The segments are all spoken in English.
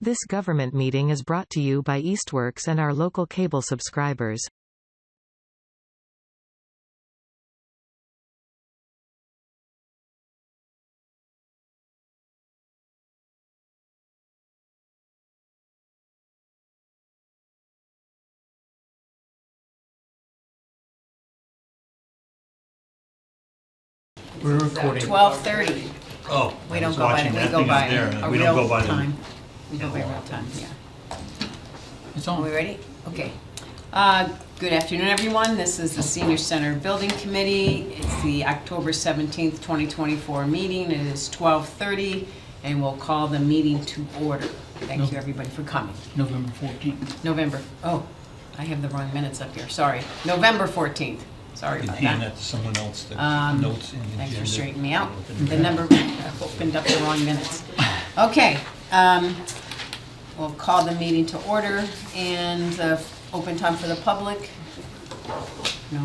This government meeting is brought to you by Eastworks and our local cable subscribers. We're recording. 12:30. Oh, We I don't was go by, watching we that go thing by up there. a We don't real go by the- time. We go by real time, yeah. It's Are we on. ready? Okay. Good afternoon, everyone. This is the Senior Center Building Committee. It's the October 17th, 2024 meeting. It is 12:30, and we'll call the meeting to order. Thank you, everybody, for coming. November 14th. I have the wrong minutes up here, sorry. November 14th. Sorry You about can hand that. that to someone else that notes in the agenda. Thanks for straightening me out. The number, I opened up the wrong minutes. Okay, we'll call the meeting to order and open time for the public. No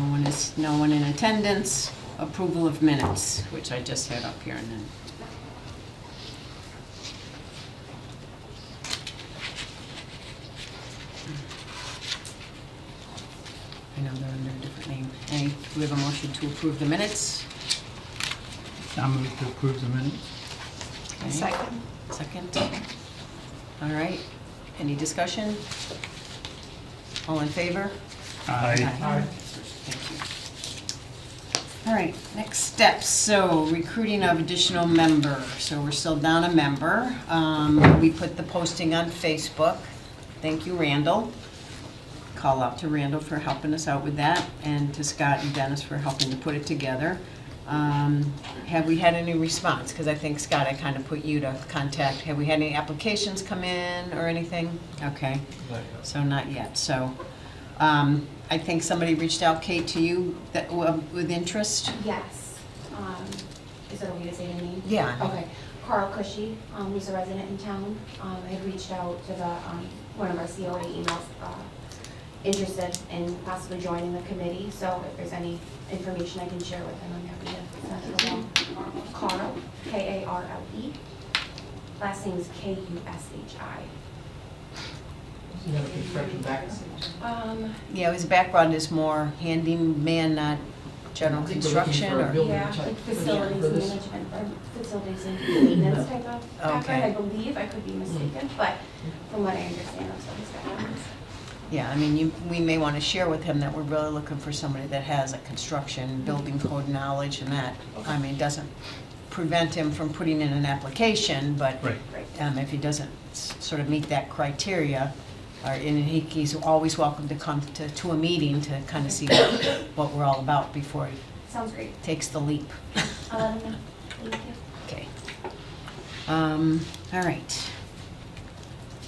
one in attendance. Approval of minutes, which I just had up here, and then. I know they're under a different name. Do we have a motion to approve the minutes? I move to approve the minutes. Okay. Second. All right. Any discussion? All in favor? Aye. Thank you. All right, next steps. So recruiting of additional member. So we're still down a member. We put the posting on Facebook. Thank you, Randall. Call out to Randall for helping us out with that, and to Scott and Dennis for helping to put it together. Have we had any response? Because I think, Scott, I kind of put you to contact. Have we had any applications come in or anything? Okay. Not yet. So not yet. So I think somebody reached out, Kate, to you that with interest? Yes. Is it okay to say the name? Yeah. Okay. Carl Cushy, who's a resident in town, had reached out to the one of our COA emails, interested in possibly joining the committee. So if there's any information I can share with him, I'm happy to send it along. Carl, K-A-R-L-E. Last name is K-U-S-H-I. Does he have a construction background? Yeah, his background is more handyman, not general construction, or? Yeah, like facilities management, or facilities and maintenance type of background, Okay. I believe. I could be mistaken, but from what I understand, that's what his background is. Yeah, I mean, we may want to share with him that we're really looking for somebody that has a construction, building code knowledge and that. I mean, doesn't prevent him from putting in an application, but Right. if he doesn't sort of meet that criteria, and he's always welcome to come to a meeting to kind of see what we're all about before he Sounds great. takes the leap. I'll let him know. Thank you. Okay. All right.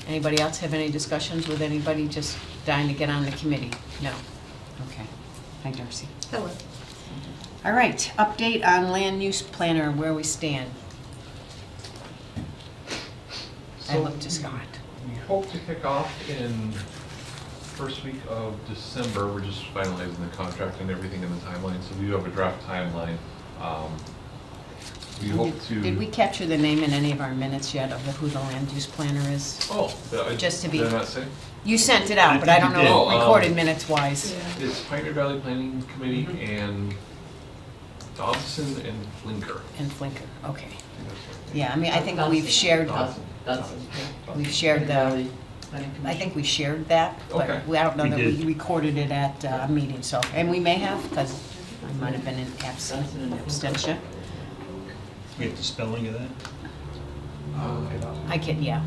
Anybody else have any discussions with anybody just dying to get on the committee? No? Okay. Hi, Darcy. Hello. All right, update on land use planner, where we stand. I look to Scott. We hope to kick off in first week of December. We're just finalizing the contract and everything in the timeline, so we do have a draft timeline. We hope to. Did we capture the name in any of our minutes yet of who the land use planner is? Oh, Just to be- did I not say? You sent it out, but I don't I think you know, did. recorded minutes wise. It's Pioneer Valley Planning Committee and Dobson and Flinker. And Flinker, okay. I think that's what it is. Yeah, I mean, I think we've shared, That's we've shared the, I think we shared that, but Okay. I don't know We that we did. recorded it at a meeting, so, and we may have, because I might have been in abstention. You get the spelling of that? I can, yeah.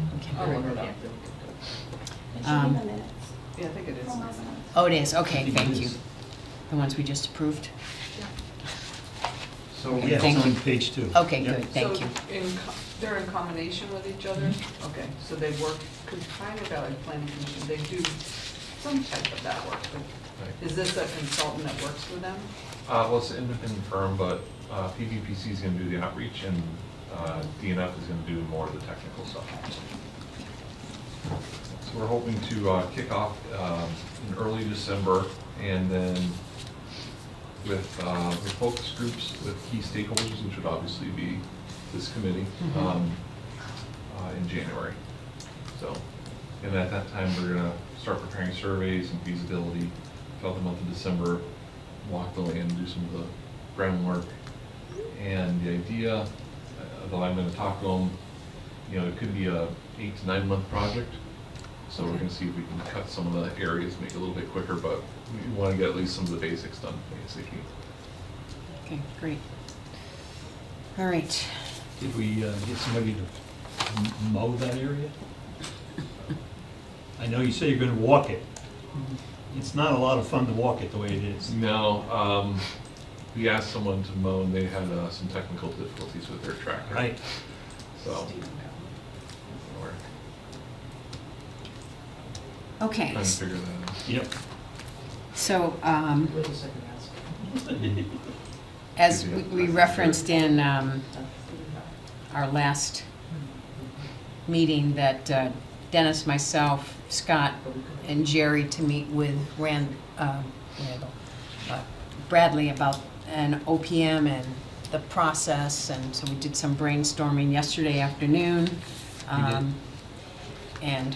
It should be in the minutes. Yeah, I think it is. From last month. Oh, it is, okay, I think thank it you. is. The ones we just approved? So Yeah, Thank it's on you. page 2. Okay, Yep. good, thank you. So they're in combination with each other? Okay, so they work, because Pioneer Valley Planning Commission, they do some type of that work, but is this a consultant that works for them? well, it's an independent firm, but PVPC is going to do the outreach and DNF is going to do more of the technical stuff. So we're hoping to kick off in early December, and then with focus groups with key stakeholders, which would obviously be this committee, in January. So, and at that time, we're gonna start preparing surveys and feasibility throughout the month of December, walk the land, do some of the groundwork. And the idea, though I'm gonna talk to them, you know, it could be a 8 to 9 month project. So we're gonna see if we can cut some of the areas, make it a little bit quicker, but we wanna get at least some of the basics done ASAP. Okay, great. All right. Did we get somebody to mow that area? I know you say you're gonna walk it. It's not a lot of fun to walk it the way it is. No, we asked someone to mow and they had some technical difficulties with their tractor. Right. So, we're Okay, trying to figure that out. Yep. so, as we referenced in our last meeting, that Dennis, myself, Scott, and Jerry to meet with Bradley about an OPM and the process, and so we did some brainstorming yesterday afternoon. And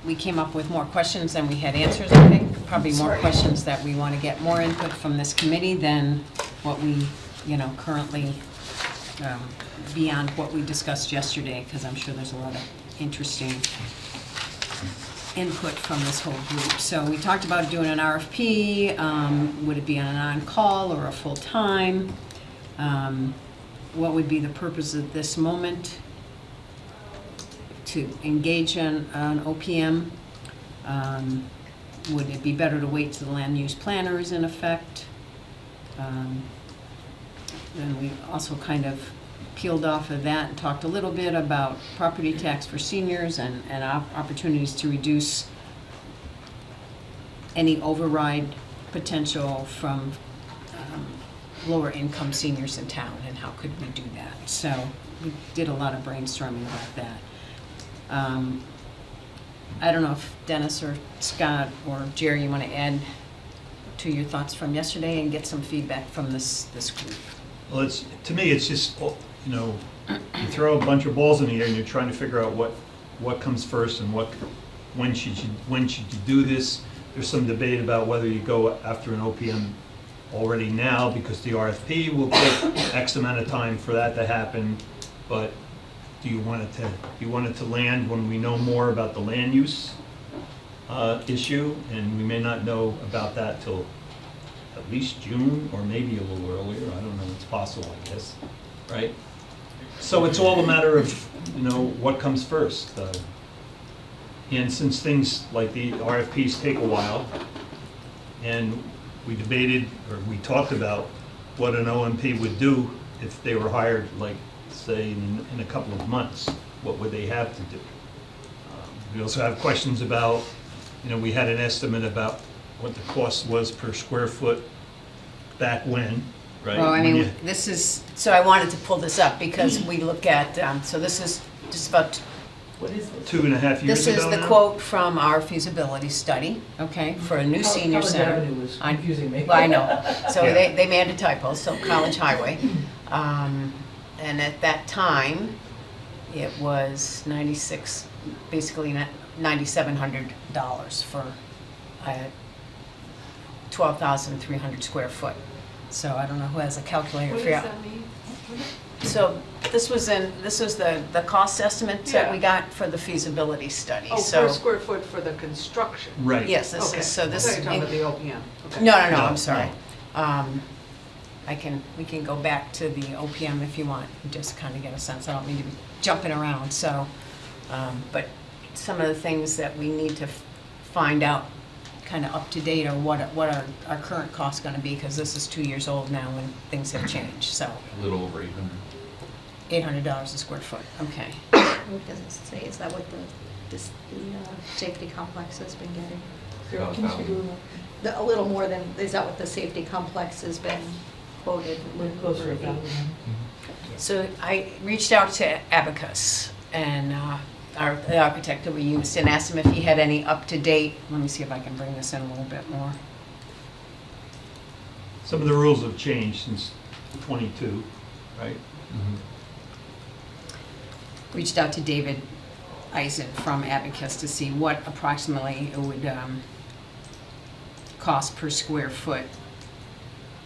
we came up with more questions than we had answers, I think. Probably more questions that we want to get more input from this committee than what we, currently, beyond what we discussed yesterday, because I'm sure there's a lot of interesting input from this whole group. So we talked about doing an RFP. Would it be on an on-call or a full-time? What would be the purpose at this moment to engage in an OPM? Would it be better to wait till the land use planner is in effect? Then we also kind of peeled off of that and talked a little bit about property tax for seniors and opportunities to reduce any override potential from lower income seniors in town, and how could we do that. So we did a lot of brainstorming about that. I don't know if Dennis or Scott or Jerry, you want to add to your thoughts from yesterday and get some feedback from this group. Well, to me, it's just, you throw a bunch of balls in the air and you're trying to figure out what comes first and when should you do this. There's some debate about whether you go after an OPM already now, because the RFP will take X amount of time for that to happen. But do you want it to land when we know more about the land use issue? And we may not know about that till at least June, or maybe a little earlier. I don't know. It's possible, I guess. Right? So it's all a matter of, what comes first. And since things like the RFPs take a while, and we debated, or we talked about what an OMP would do if they were hired, like, say, in a couple of months, what would they have to do? We also have questions about, we had an estimate about what the cost was per square foot back when, right? Well, I When mean, you- this is, so I wanted to pull this up because we look at, so this is just about, 2.5 years this ago is the now? quote from our feasibility study, okay, for a new senior center. College Avenue was confusing me. Well, I know, so Yeah. they made a typo, so College Highway. And at that time, it was basically $9,700 for 12,300 square foot. So I don't know who has a calculator. What for does you. that mean? So this was the cost estimate that we Yeah. got for the feasibility study. Oh, So per square foot for the construction? Right. yes, this Okay. is, so this. I thought you were talking about the OPM. Okay. No, No, I'm sorry. no. We can go back to the OPM if you want, and just kind of get a sense. I don't mean to be jumping around, so, but some of the things that we need to find out kind of up to date, or what our current costs going to be, because this is 2 years old now and things have changed, so A little over 800. $800 a square foot, okay. What does it say? Is that what the safety complex has been getting? About 1,000. A little more than, is that what the safety complex has been quoted? A little closer to that. So I reached out to Abacus, and the architect that we used, and asked him if he had any up-to-date, let me see if I can bring this in a little bit more. Some of the rules have changed since '22, right? Reached out to David Eisen from Abacus to see what approximately it would cost per square foot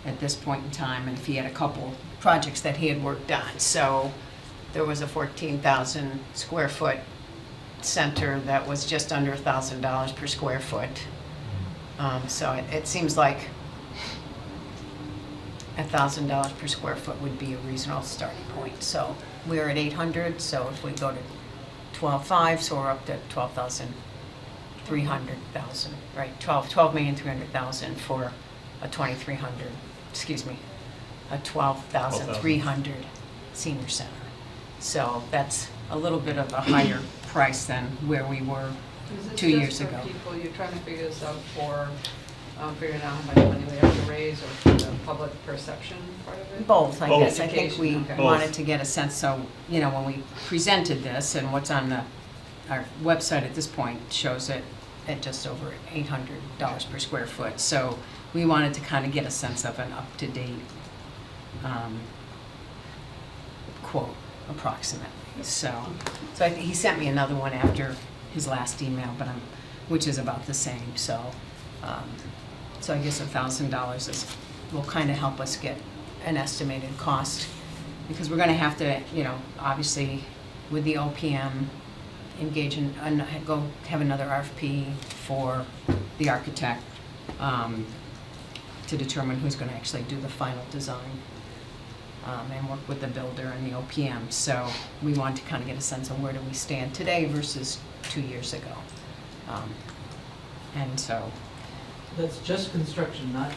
at this point in time, and if he had a couple projects that he had worked on. So there was a 14,000 square foot center that was just under $1,000 per square foot. So it seems like $1,000 per square foot would be a reasonable starting point. So we're at 800, so if we go to 12.5, so we're up to 12,300,000, right? 12,300,000 for a 2,300, excuse me, a 12,300 senior center. So that's a little bit of a higher price than where we were Is this 2 years just for ago. people, you're trying to figure this out for, figuring out how much money we have to raise, or for the public perception part of it? Both, I Both. guess. I think we Education, okay. wanted to get a sense, so, you know, when we presented this and what's on our website at this point shows it at just over $800 per square foot. So we wanted to kind of get a sense of an up-to-date quote, approximately. So he sent me another one after his last email, but which is about the same. So I guess $1,000 will kind of help us get an estimated cost, because we're going to have to, you know, obviously with the OPM, engage in, go have another RFP for the architect to determine who's going to actually do the final design, and work with the builder and the OPM. So we want to kind of get a sense of where do we stand today versus 2 years ago. And so That's just construction, not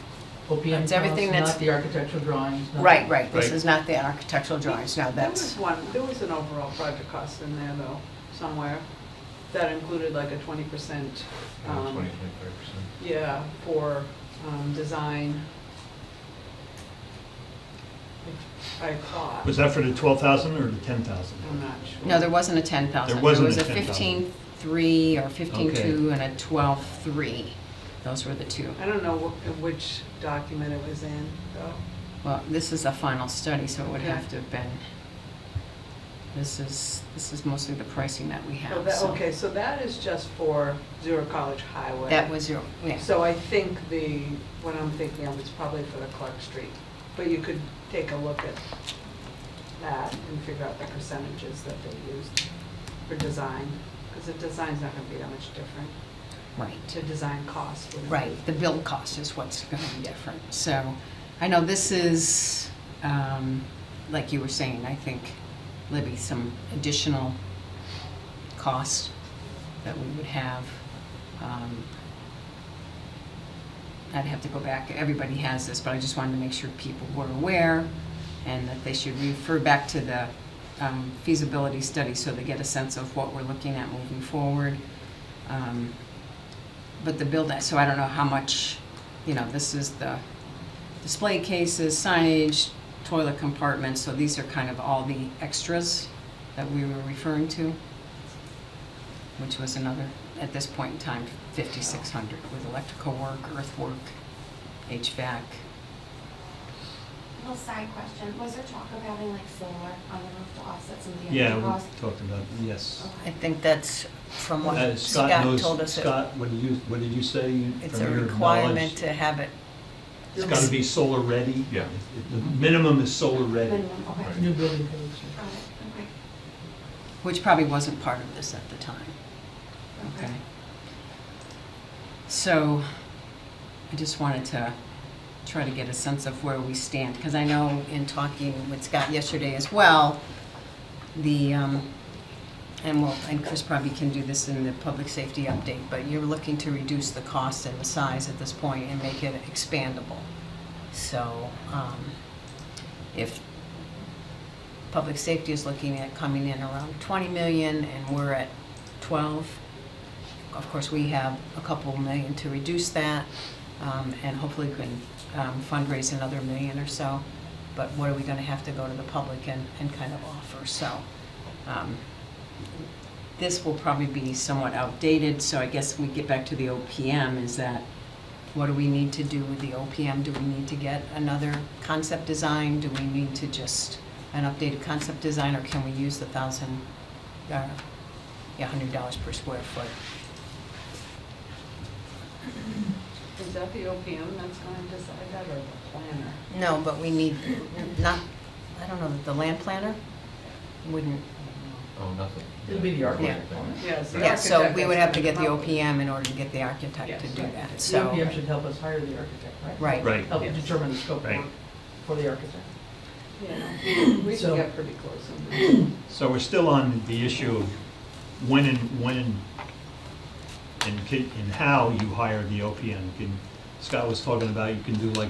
OPM That's everything costs, that's- not the architectural drawings. nothing. Right, this Right. is not the architectural drawings, now that's, There was an overall project cost in there though, somewhere, that included like a 20%, 20-25%. yeah, for design. I thought, Was that for the 12,000 or the 10,000? I'm not sure. no, there wasn't a 10,000. There wasn't was a a 10,000. 15.3 or 15.2 and a 12.3. Those were the two. I don't know which document it was in though. Well, this is a final study, so it would Okay. have to have been, this is mostly the pricing that we So have, that, so. okay, so that is just for Zero College Highway. That was your, yeah. So I think what I'm thinking of is probably for the Clark Street. But you could take a look at that and figure out the percentages that they used for design. Because the design's not gonna be that much different. Right. The design cost wouldn't be. Right, the build cost is what's going to be different. So I know this is, like you were saying, I think, Libby, some additional cost that we would have. I'd have to go back, everybody has this, but I just wanted to make sure people were aware and that they should refer back to the feasibility study so they get a sense of what we're looking at moving forward. But the build, so I don't know how much, you know, this is the display cases, signage, toilet compartments, so these are kind of all the extras that we were referring to, which was another, at this point in time, 5,600 with electrical work, earthwork, HVAC. Little side question, was there talk of having like solar on the roof to offset some of the Yeah, energy we costs? talked about, yes. I think that's from what Scott Scott knows, told us. Scott, what did you say It's from a your requirement knowledge? to have it. It's gotta be solar ready? Yeah. The minimum is solar ready. Minimum, okay. Right. New building codes. Got it, okay. Which probably wasn't part of this at the time. Okay. So I just wanted to try to get a sense of where we stand, because I know in talking with Scott yesterday as well, and Chris probably can do this in the public safety update, but you're looking to reduce the cost and the size at this point and make it expandable. So if public safety is looking at coming in around 20 million and we're at 12, of course, we have a couple million to reduce that, and hopefully we can fundraise another $1 million or so. But what are we going to have to go to the public and kind of offer? So this will probably be somewhat outdated, so I guess we get back to the OPM, is that what do we need to do with the OPM? Do we need to get another concept design? Do we need to just an updated concept design, or can we use the Yeah, $100 per square foot. Is that the OPM that's gonna decide that, or the planner? No, but we need, not, I don't know, the land planner wouldn't, Oh, nothing. It'll be the architect. Yes. yeah, so we would have to get the OPM in order to get the architect to Yes, do right. that, The so. OPM should help us hire the architect, right? Right. Right. Help Yes. determine the scope of Right. work for the architect. Yeah, we So- can get pretty close on that. So we're still on the issue of when and how you hire the OPM. Scott was talking about you can do like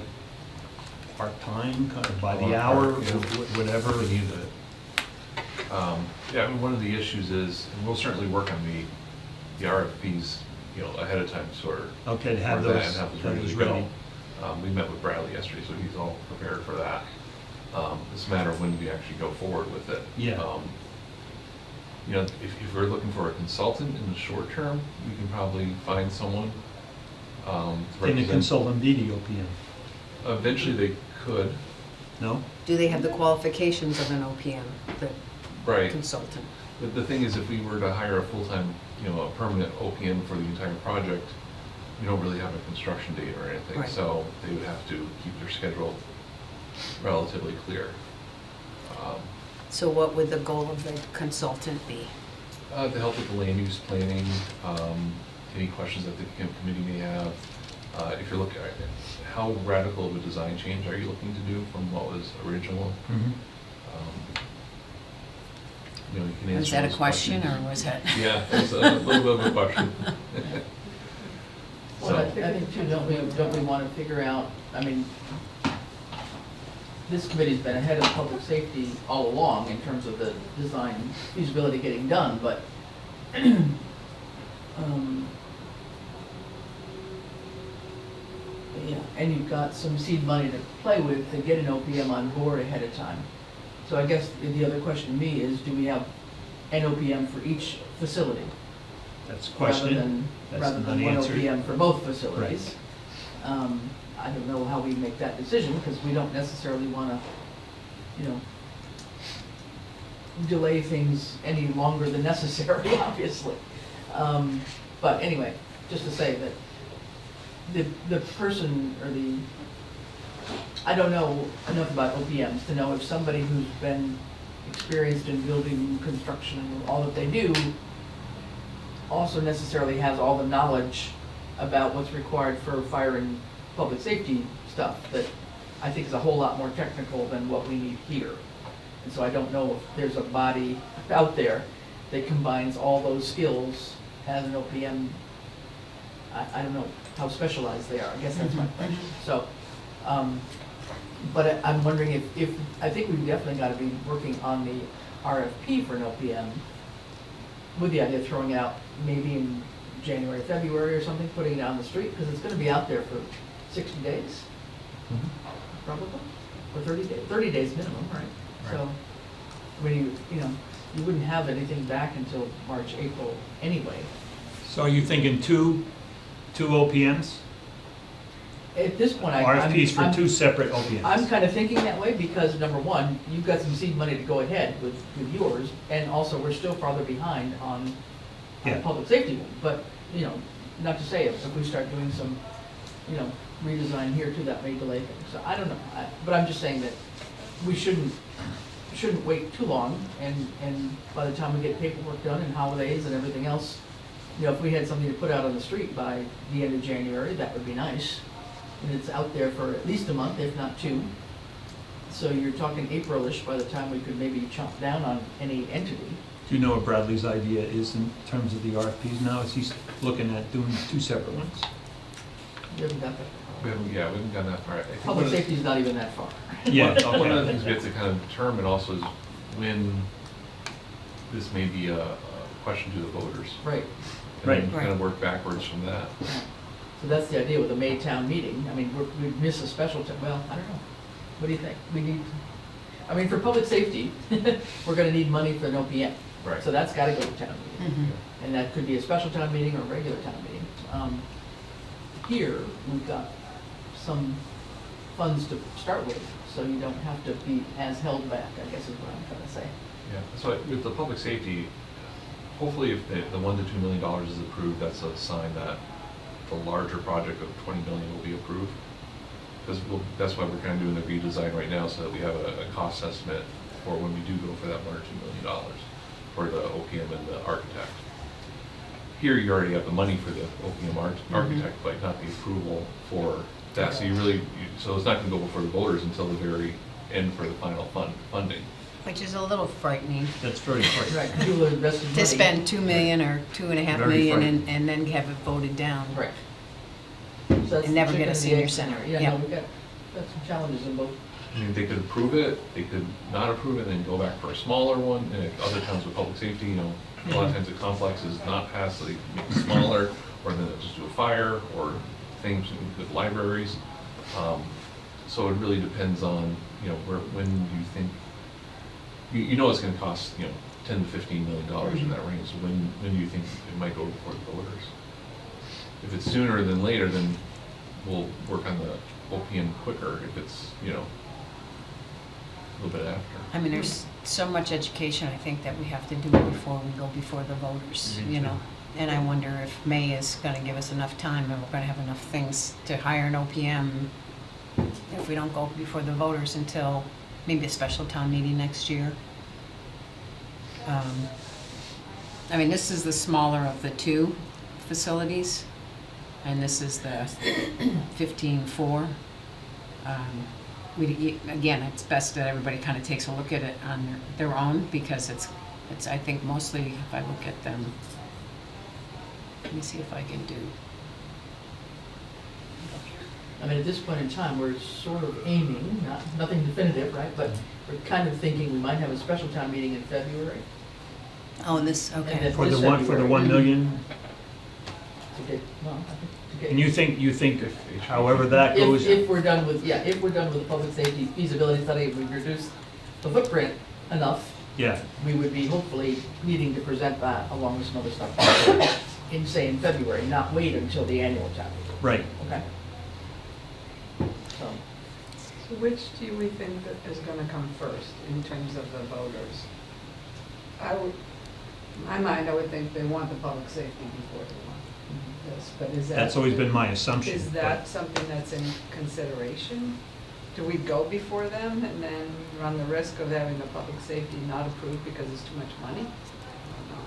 part-time, kind of by the Or hour, part, yeah. whatever. We need it. Yeah, I mean, one of the issues is, and we'll certainly work on the RFPs, you know, ahead of time, sort of. Okay, to have for that those, and have have those those ready to ready. go. We met with Bradley yesterday, so he's all prepared for that. It's a matter of when we actually go forward with it. Yeah. You know, if we're looking for a consultant in the short term, we can probably find someone to Can the represent. consultant be the OPM? Eventually, they could, No? Do they have the qualifications of an OPM, the right. consultant? But the thing is, if we were to hire a full-time, you know, a permanent OPM for the entire project, we don't really have a construction date or anything. Right. So they would have to keep their schedule relatively clear. So what would the goal of the consultant be? To help with the land use planning, any questions that the committee may have. If you're looking at how radical of a design change are you looking to do from what was original? You know, you can answer Was that a those question, questions. or was that? Yeah, it's a little bit of a question. Well, I So, think too, don't we want to figure out, I mean, this committee's been ahead of public safety all along in terms of the design feasibility getting done, but yeah, and you've got some seed money to play with to get an OPM on board ahead of time. So I guess the other question to me is, do we have an OPM for each facility? That's the question. That's Rather than not one answered. OPM for both facilities. I don't know how we make that decision, because we don't necessarily want to, you know, delay things any longer than necessary, obviously. But anyway, just to say that the person or I don't know enough about OPMs to know if somebody who's been experienced in building, construction, and all that they do also necessarily has all the knowledge about what's required for fire and public safety stuff that I think is a whole lot more technical than what we need here. And so I don't know if there's a body out there that combines all those skills as an OPM. I don't know how specialized they are, I guess that's my question. So, but I'm wondering if, I think we've definitely got to be working on the RFP for an OPM with the idea of throwing it out maybe in January, February or something, putting it on the street, because it's going to be out there for 60 days, probably, or 30 days, 30 days minimum, right? So, I mean, you know, you wouldn't have anything back until March, April anyway. So are you thinking two OPMs? At this point, RFPs for I'm- two separate OPMs? I'm kind of thinking that way because, number one, you've got some seed money to go ahead with yours, and also we're still farther behind on Yeah. public safety one. But, you know, not to say if we start doing some, you know, redesign here too, that may delay things. So I don't know, but I'm just saying that we shouldn't wait too long, and by the time we get paperwork done and holidays and everything else, you know, if we had something to put out on the street by the end of January, that would be nice. And it's out there for at least a month, if not two. So you're talking April-ish by the time we could maybe chomp down on any entity. Do you know what Bradley's idea is in terms of the RFPs now? Is he looking at doing two separate ones? We haven't got that we far. haven't gone that far. I think Public one of the- safety's not even that far. Yeah, One of the okay. things we have to kind of determine also is when this may be a question to the voters. Right. And then Right. kind of work backwards from that. So that's the idea with the May town meeting. I mean, we'd miss a special, well, I don't know. What do you think? We need, I mean, for public safety, we're gonna need money for an OPM. Right. So that's gotta go to town meeting. Mhm. And that could be a special town meeting or a regular town meeting. Here, we've got some funds to start with, so you don't have to be as held back, I guess is what I'm trying to say. Yeah, so with the public safety hopefully if the $1 to $2 million is approved, that's a sign that the larger project of 20 million will be approved. Because that's why we're kind of doing the redesign right now, so that we have a cost estimate for when we do go for that $1 or $2 million for the OPM and the architect. Here, you already have the money for the OPM architect, but not the approval for that. So so it's not going to go before the voters until the very end for the final funding. Which is a little frightening, That's very frightening. Right, people have invested money. to spend 2 million or 2.5 Very million frightening. and then have it voted down. Right. So that's And never the get a chicken and the senior egg center. Yeah, Yeah. no, we've got some challenges in both. I mean, they could approve it, they could not approve it, and then go back for a smaller one. And if other towns with public safety, you know, a lot of times the complex is not passed, so they make it smaller, or then they'll just do a fire, or things with libraries. So it really depends on, you know, when you think, you know it's gonna cost, you know, $10 to $15 million in that range. So when do you think it might go before the voters? If it's sooner than later, then we'll work on the OPM quicker. If it's, you know, a little bit after. I mean, there's so much education, I think, that we have to do before we go before the voters, Me you too. know? And I wonder if May is gonna give us enough time and we're gonna have enough things to hire an OPM if we don't go before the voters until maybe a special town meeting next year. I mean, this is the smaller of the two facilities, and this is the 15-4. Again, it's best that everybody kind of takes a look at it on their own, because it's I think mostly, if I look at them, let me see if I can do. I mean, at this point in time, we're sort of aiming, nothing definitive, right? But we're kind of thinking we might have a special town meeting in February. Oh, and this, And okay. then For the this one, for the February. 1 million, To get, well, I think to get. and you think however that goes, If we're done with, if we're done with the public safety feasibility study, if we've reduced the footprint enough, yeah, we would be hopefully needing to present that along with some other stuff in, say, in February, not wait until the annual town meeting. right. Okay? So, So which do we think that is gonna come first in terms of the voters? In my mind, I would think they want the public safety before they want this, but is that? That's always been my assumption. Is that something that's in consideration? Do we go before them and then run the risk of having the public safety not approved because it's too much money? I don't know.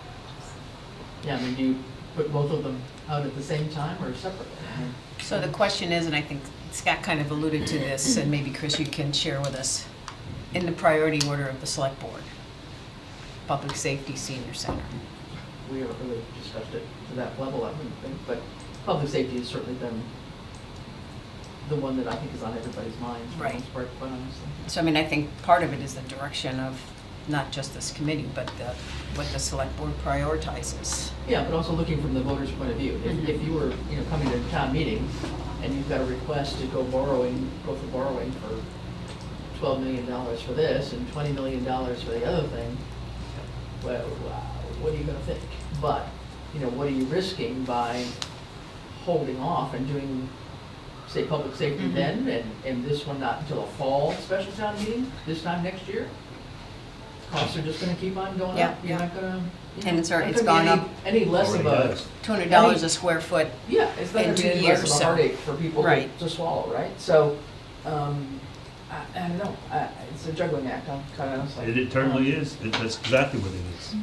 yeah, I mean, do you put both of them out at the same time or separately? So the question is, and I think Scott kind of alluded to this, and maybe Chris, you can share with us, in the priority order of the select board, public safety, senior center. We haven't really discussed it to that level, I wouldn't think, but public safety has certainly been the one that I think is on everybody's minds for the Right. most part, quite honestly. So I mean, I think part of it is the direction of not just this committee, but what the select board prioritizes. Yeah, but also looking from the voter's point of view. If you were, you know, coming to a town meeting and you've got a request to go for borrowing for $12 million for this and $20 million for the other thing, well, what are you gonna think? But, you know, what are you risking by holding off and doing, say, public safety then, and this one not until a fall special town meeting, this time next year? Costs are just gonna keep on going Yeah, up. You're yeah. not gonna, you know, And it's already- not it's gonna be gone any less of Already a, does. $200 a square foot. yeah, it's not in gonna be 2 any less years, of a so- heartache for people Right. to swallow, right? So, I don't know, it's a juggling act, I'm kind of honestly. It eternally is. That's exactly what it is.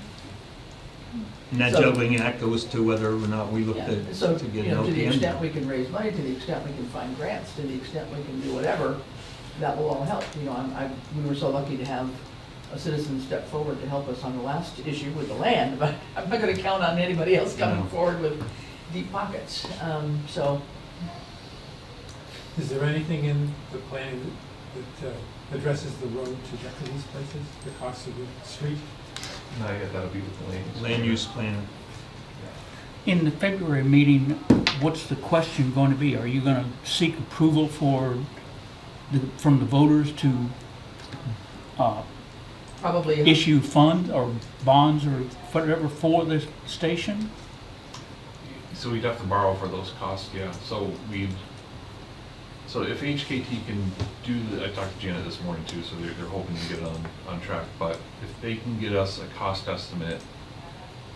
And that So- juggling act goes to whether or not we look Yeah, to so, get you an know, to the OPM. extent we can raise money, to the extent we can find grants, to the extent we can do whatever, that will all help. You know, we were so lucky to have a citizen step forward to help us on the last issue with the land, but I'm not gonna count on anybody else coming No. forward with deep pockets. So, Is there anything in the plan that addresses the road to get to these places, the cost of the street? And I get that'll be with the land. Land use plan. In the February meeting, what's the question going to be? Are you going to seek approval from the voters to probably. issue funds or bonds or whatever for the station? So we'd have to borrow for those costs, yeah. So if HKT can I talked to Janet this morning too, so they're hoping to get it on track. But if they can get us a cost estimate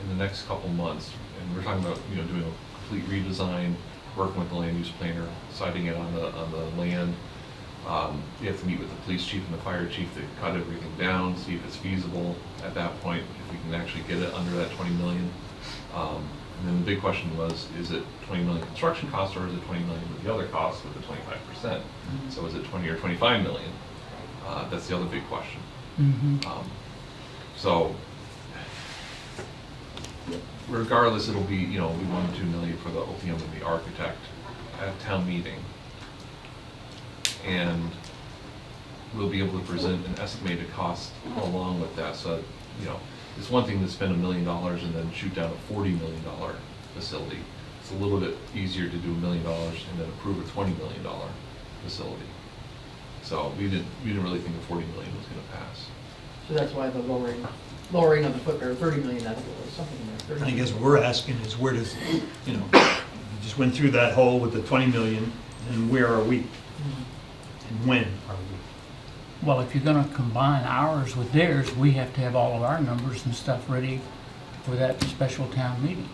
in the next couple months, and we're talking about, doing a complete redesign, working with the land use planner, deciding it on the land. You have to meet with the police chief and the fire chief to cut everything down, see if it's feasible at that point, if we can actually get it under that 20 million. And then the big question was, is it 20 million construction costs, or is it 20 million with the other costs with the 25%? So is it 20 or 25 million? That's the other big question. So regardless, it'll be, we 1 to 2 million for the OPM and the architect at town meeting. And we'll be able to present an estimated cost along with that. So, it's one thing to spend $1 million and then shoot down a $40 million facility. It's a little bit easier to do $1 million and then approve a $20 million facility. So we didn't really think the $40 million was going to pass. So that's why the lowering of the footprint, or 30 million, I think it was something in there. 30 I guess what we're asking is where does, you just went through that hole with the 20 million, and where are we? And when are we? Well, if you're gonna combine ours with theirs, we have to have all of our numbers and stuff ready for that special town meeting.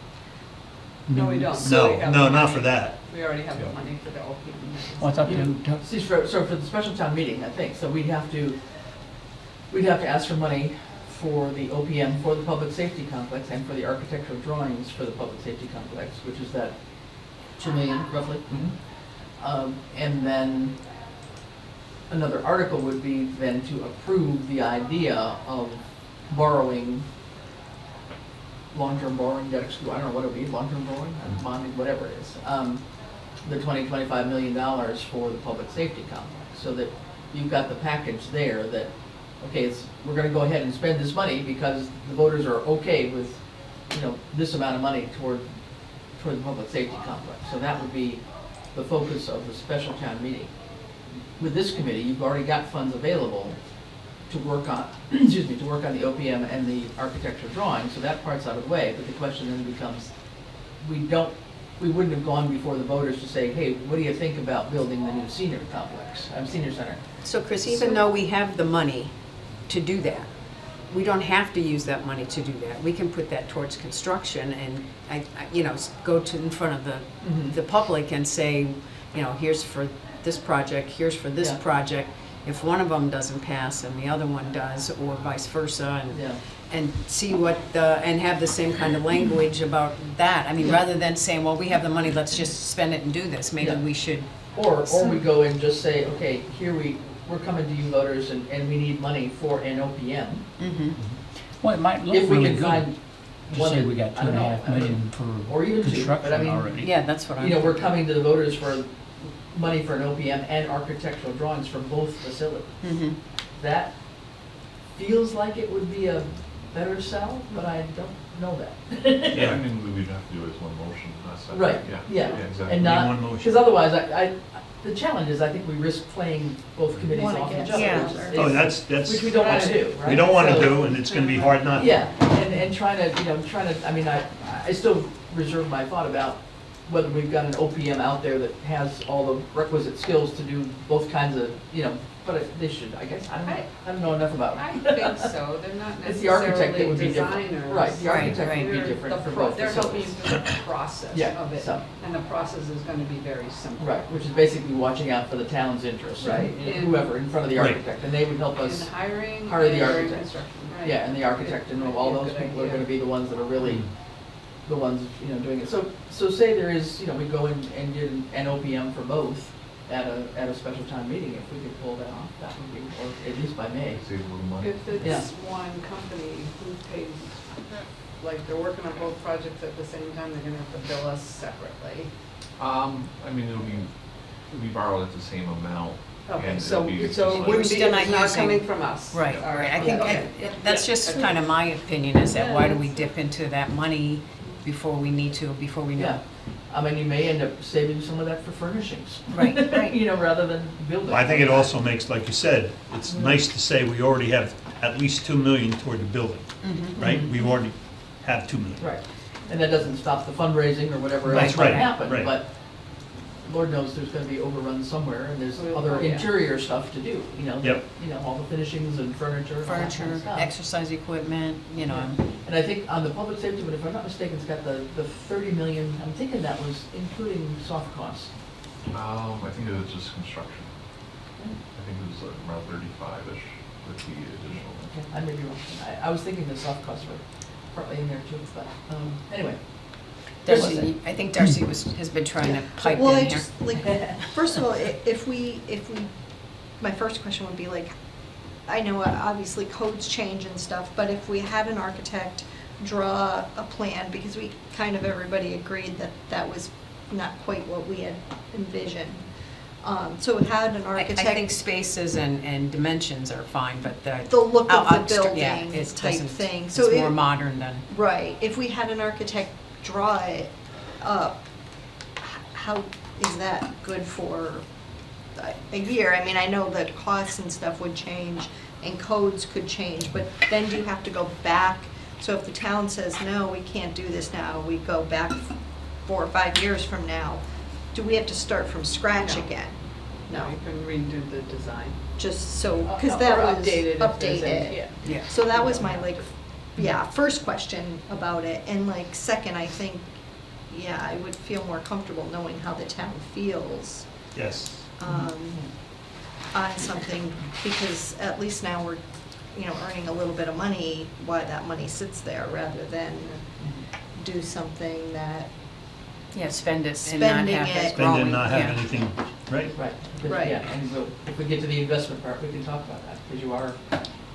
No, we don't. No, not for that. We already have the money for the OPM. Well, I thought See, so for the special town meeting, I think, so we'd have to ask for money for the OPM, for the public safety complex, and for the architectural drawings for the public safety complex, which is that 2 million roughly. And then another article would be then to approve the idea of borrowing, long-term borrowing, debt exclusion, I don't know what it would be, long-term borrowing, bonding, whatever it is, the $25 million for the public safety complex, so that you've got the package there that, okay, we're gonna go ahead and spend this money because the voters are okay with, this amount of money toward the public safety complex. So that would be the focus of the special town meeting. With this committee, you've already got funds available to work on, to work on the OPM and the architectural drawing, so that part's out of the way, but the question then becomes, we wouldn't have gone before the voters to say, hey, what do you think about building the new senior center? So Chris, even though we have the money to do that, we don't have to use that money to do that. We can put that towards construction and, go to in front of the public and say, here's for this project, here's for this project. If one of them doesn't pass and the other one does, or vice versa, and see what, and have the same kind of language about that. I mean, rather than saying, well, we have the money, let's just spend it and do this, maybe we should. Or we go and just say, okay, here we're coming to you voters and we need money for an OPM. Well, it might look If we really can good. find Just one say that- we got I don't know, 2.5 million for or even 2, construction but I mean, already. Yeah, that's what I'm. we're coming to the voters for money for an OPM and architectural drawings for both facilities. That feels like it would be a better sell, but I don't know that. Yeah, I mean, we'd have to do it as one motion, not separate. Right, Yeah, yeah, exactly. and One not, motion. because otherwise, the challenge is, I think we risk playing both committees One off each against other. the which other. is- Oh, that's, Which we don't want to do, right? we don't want to So- do, and it's going to be hard not to. Yeah, and trying to, I mean, I still reserve my thought about whether we've got an OPM out there that has all the requisite skills to do both kinds of, but they should, I guess, I don't know enough about I it. think so, they're not It's the architect that necessarily would be different. designers. Right, the Right, architect would be right. different for both They're helping facilities. you through the process Yeah, of it, so. and the process is gonna be very simple. Right, which is basically watching out for the town's interests, Right, and and- whoever in front of the Right. architect, and they would help In us. hiring hire the and architect. construction, right. Yeah, and the architect and Might be all a those good people are idea. gonna be the ones that are really the ones, doing it. So say there is, we go in and get an OPM for both at a special town meeting, if we could pull that off, that would be, or at least by May. Save a little money. If Yeah. it's one company, who pays, like, they're working on both projects at the same time, they're gonna have to bill us separately. I mean, it'll be borrowed at the same amount. Okay, and so, it'll be so just it like- wouldn't be, Still not it's not using- coming from us. Right, All right. I yeah, think okay. that's just kind of my opinion, is that why do we dip into that money before we need to, before we Yeah, know? I mean, you may end up saving some of that for furnishings. Right, right. Rather than building. I think it also makes, like you said, it's nice to say we already have at least 2 million toward the building, right? We already have 2 million. Right, and that doesn't stop the fundraising or whatever Right, else might right, happen, right. but Lord knows there's gonna be overruns somewhere, and there's Oh, other yeah. interior stuff to do, you know? Yep. You know, all the finishings and furniture and all that kind Furniture, of stuff. exercise equipment, you know. And I think on the public safety, but if I'm not mistaken, it's got the 30 million, I'm thinking that was including soft costs. I think it was just construction. I think it was around 35-ish with the additional. Okay, I may be wrong. I was thinking the soft costs were partly in there too, but, anyway. Darcy, I think Darcy has been trying to pipe Well, I in here. just, like, first of all, if we, my first question would be like, I know obviously codes change and stuff, but if we had an architect draw a plan, because we kind of, everybody agreed that that was not quite what we had envisioned. So it had an I think architect, spaces and dimensions are fine, but the look of the yeah, building it type doesn't- thing. It's So more modern than. right, if we had an architect draw it up, how is that good for a year? I mean, I know that costs and stuff would change and codes could change, but then do you have to go back? So if the town says, no, we can't do this now, we go back 4 or 5 years from now, do we have to start from scratch No. again? No, No, you can redo the design. just so, Or because that was update it if there's any- updated. yeah. Yeah. So that was my, like, yeah, first question about it, and like, second, I think, yeah, I would feel more comfortable knowing how the town feels, Yes. on something, because at least now we're, you know, earning a little bit of money, why that money sits there, rather than do something that, Yeah, spend it and not Spending have it. it Spend growing. and not have yeah. anything, right? Right. But, Right. Yeah, and if we get to the investment part, we can talk about that, because you are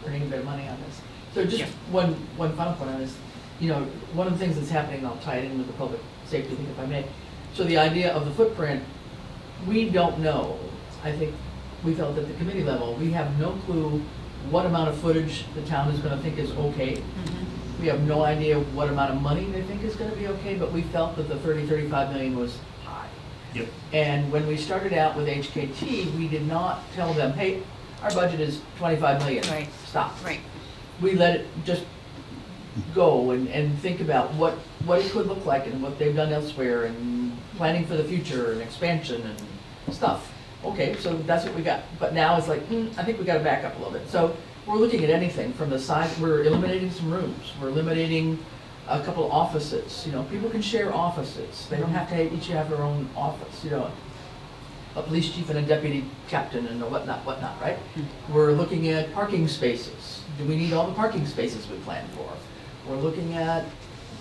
earning a bit of money on this. So just Yeah. one final point on this, you know, one of the things that's happening, and I'll tie it in with the public safety thing if I may. So the idea of the footprint, we don't know. I think we felt at the committee level, we have no clue what amount of footage the town is gonna think is okay. Mhm. We have no idea what amount of money they think is gonna be okay, but we felt that the 35 million was high. Yep. And when we started out with HKT, we did not tell them, hey, our budget is 25 million. Right. Stop. Right. We let it just go and think about what it could look like and what they've done elsewhere and planning for the future and expansion and stuff. Okay, so that's what we got. But now it's like, I think we gotta back up a little bit. So we're looking at anything from the size, we're eliminating some rooms, we're eliminating a couple of offices, you know, people can share offices. They don't have to each have their own office, you know. A police chief and a deputy captain and a whatnot, right? We're looking at parking spaces. Do we need all the parking spaces we planned for? We're looking at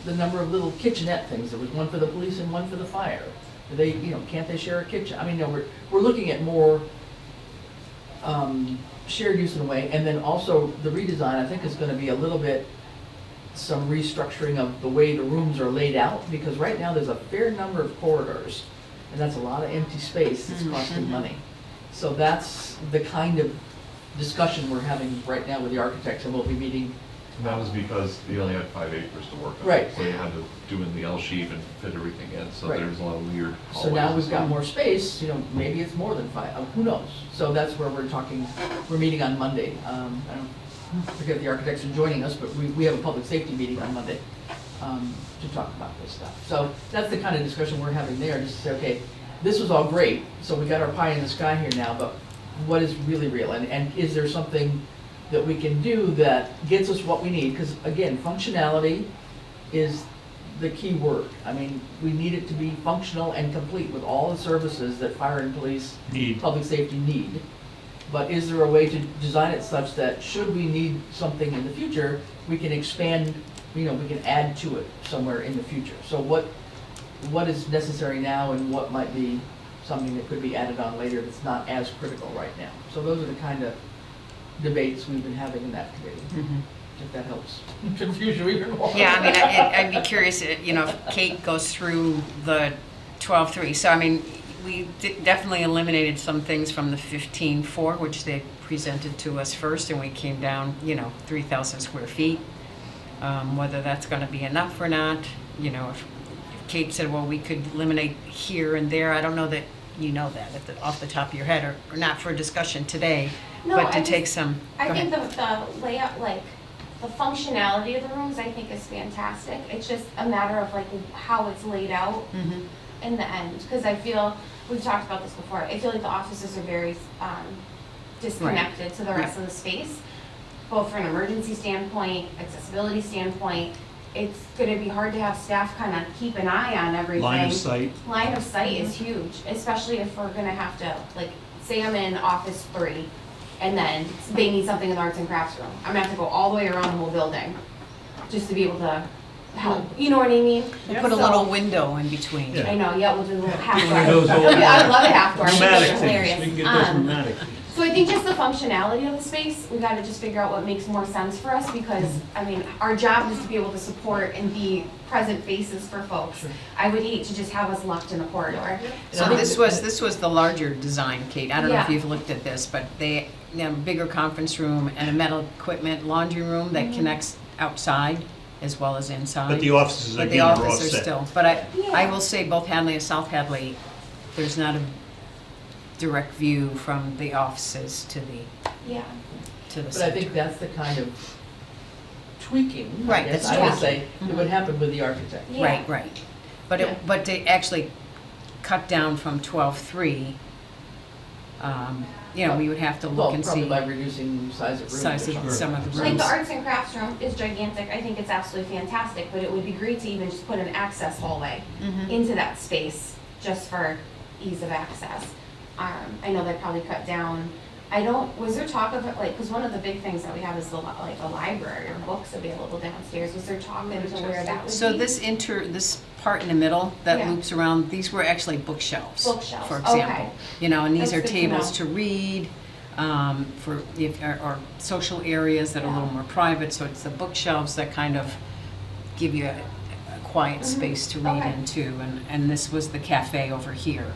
the number of little kitchenette things. There was one for the police and one for the fire. Do they, you know, can't they share a kitchen? I mean, no, we're looking at more shared use in a way, and then also the redesign, I think, is gonna be a little bit some restructuring of the way the rooms are laid out, because right now there's a fair number of corridors, and that's a lot of empty space that's costing money. So that's the kind of discussion we're having right now with the architects, and we'll be meeting. And that was because they only had 5 acres to work on. Right. So they had to do in the L shape and fit everything in, so Right. there was a lot of weird So hallways now and we've got stuff. more space, you know, maybe it's more than 5, who knows? So that's where we're talking, we're meeting on Monday. I don't forget the architects are joining us, but we have a public safety meeting on Monday to talk about this stuff. So that's the kind of discussion we're having there, just to say, okay, this was all great, so we got our pie in the sky here now, but what is really real? And is there something that we can do that gets us what we need? Because again, functionality is the key word. I mean, we need it to be functional and complete with all the services that fire and police, Need. public safety need. But is there a way to design it such that should we need something in the future, we can expand, you know, we can add to it somewhere in the future? So what is necessary now and what might be something that could be added on later that's not as critical right now? So those are the kind of debates we've been having in that committee, Mhm. if that helps confuse you even more. Yeah, I mean, I'd be curious, you know, if Kate goes through the 12.3. So, I mean, we definitely eliminated some things from the 15.4, which they presented to us first, and we came down, you know, 3,000 square feet. Whether that's going to be enough or not, you know, if Kate said, well, we could eliminate here and there, I don't know that you know that off the top of your head, or not for discussion today, No, but I to just- take some. I go think ahead. the layout, like, the functionality of the rooms, I think is fantastic. It's just a matter of like how it's laid out. Mhm. in the end, because I feel, we've talked about this before, I feel like the offices are very disconnected to the rest of the space, both from an emergency standpoint, accessibility standpoint. It's gonna be hard to have staff kind of keep an eye on everything. Line of sight. Line of sight is huge, especially if we're gonna have to, like, say I'm in office 3, and then they need something in the arts and crafts room. I'm gonna have to go all the way around the whole building, just to be able to help, you know what I mean? We'll put a So- little window in between. Yeah. I know, yeah, we'll do a little half door. One of those old- I would love a half door, I think Pneumatic that's things, hilarious. we can get those pneumatic things. So I think just the functionality of the space, we gotta just figure out what makes more sense for us, because, I mean, our job is to be able to support and be present faces for folks. I would hate to just have us locked in a corridor. So this was the larger design, Kate. I don't know if Yeah. you've looked at this, but they have a bigger conference room and a metal equipment laundry room that connects outside as well as inside. But the offices, But the again, are offices are offset. still, but I Yeah. will say both Hadley and South Hadley, there's not a direct view from the offices to the Yeah. But I center. think that's the kind of tweaking, I Right, guess that's I would true. say, that would happen with the architect. Yeah. Right, right. But Yeah. but to actually cut down from 12.3, you know, we would have to look Well, and probably see by reducing size of rooms or size of something. some of the Like rooms. the arts and crafts room is gigantic, I think it's absolutely fantastic, but it would be great to even just put an access hallway Mhm. into that space, just for ease of access. I know they probably cut down, was there talk of it, like, because one of the big things that we have is like a library or books available downstairs, was there talk into where that would be? So this part in the middle that Yeah. loops around, these were actually bookshelves. Bookshelves, For okay. example. You know, and these That's are good to tables know. to read, for, or social areas that are a little Yeah. more private, so it's the bookshelves that kind of give you a quiet space to read Okay. into, and this was the cafe over here.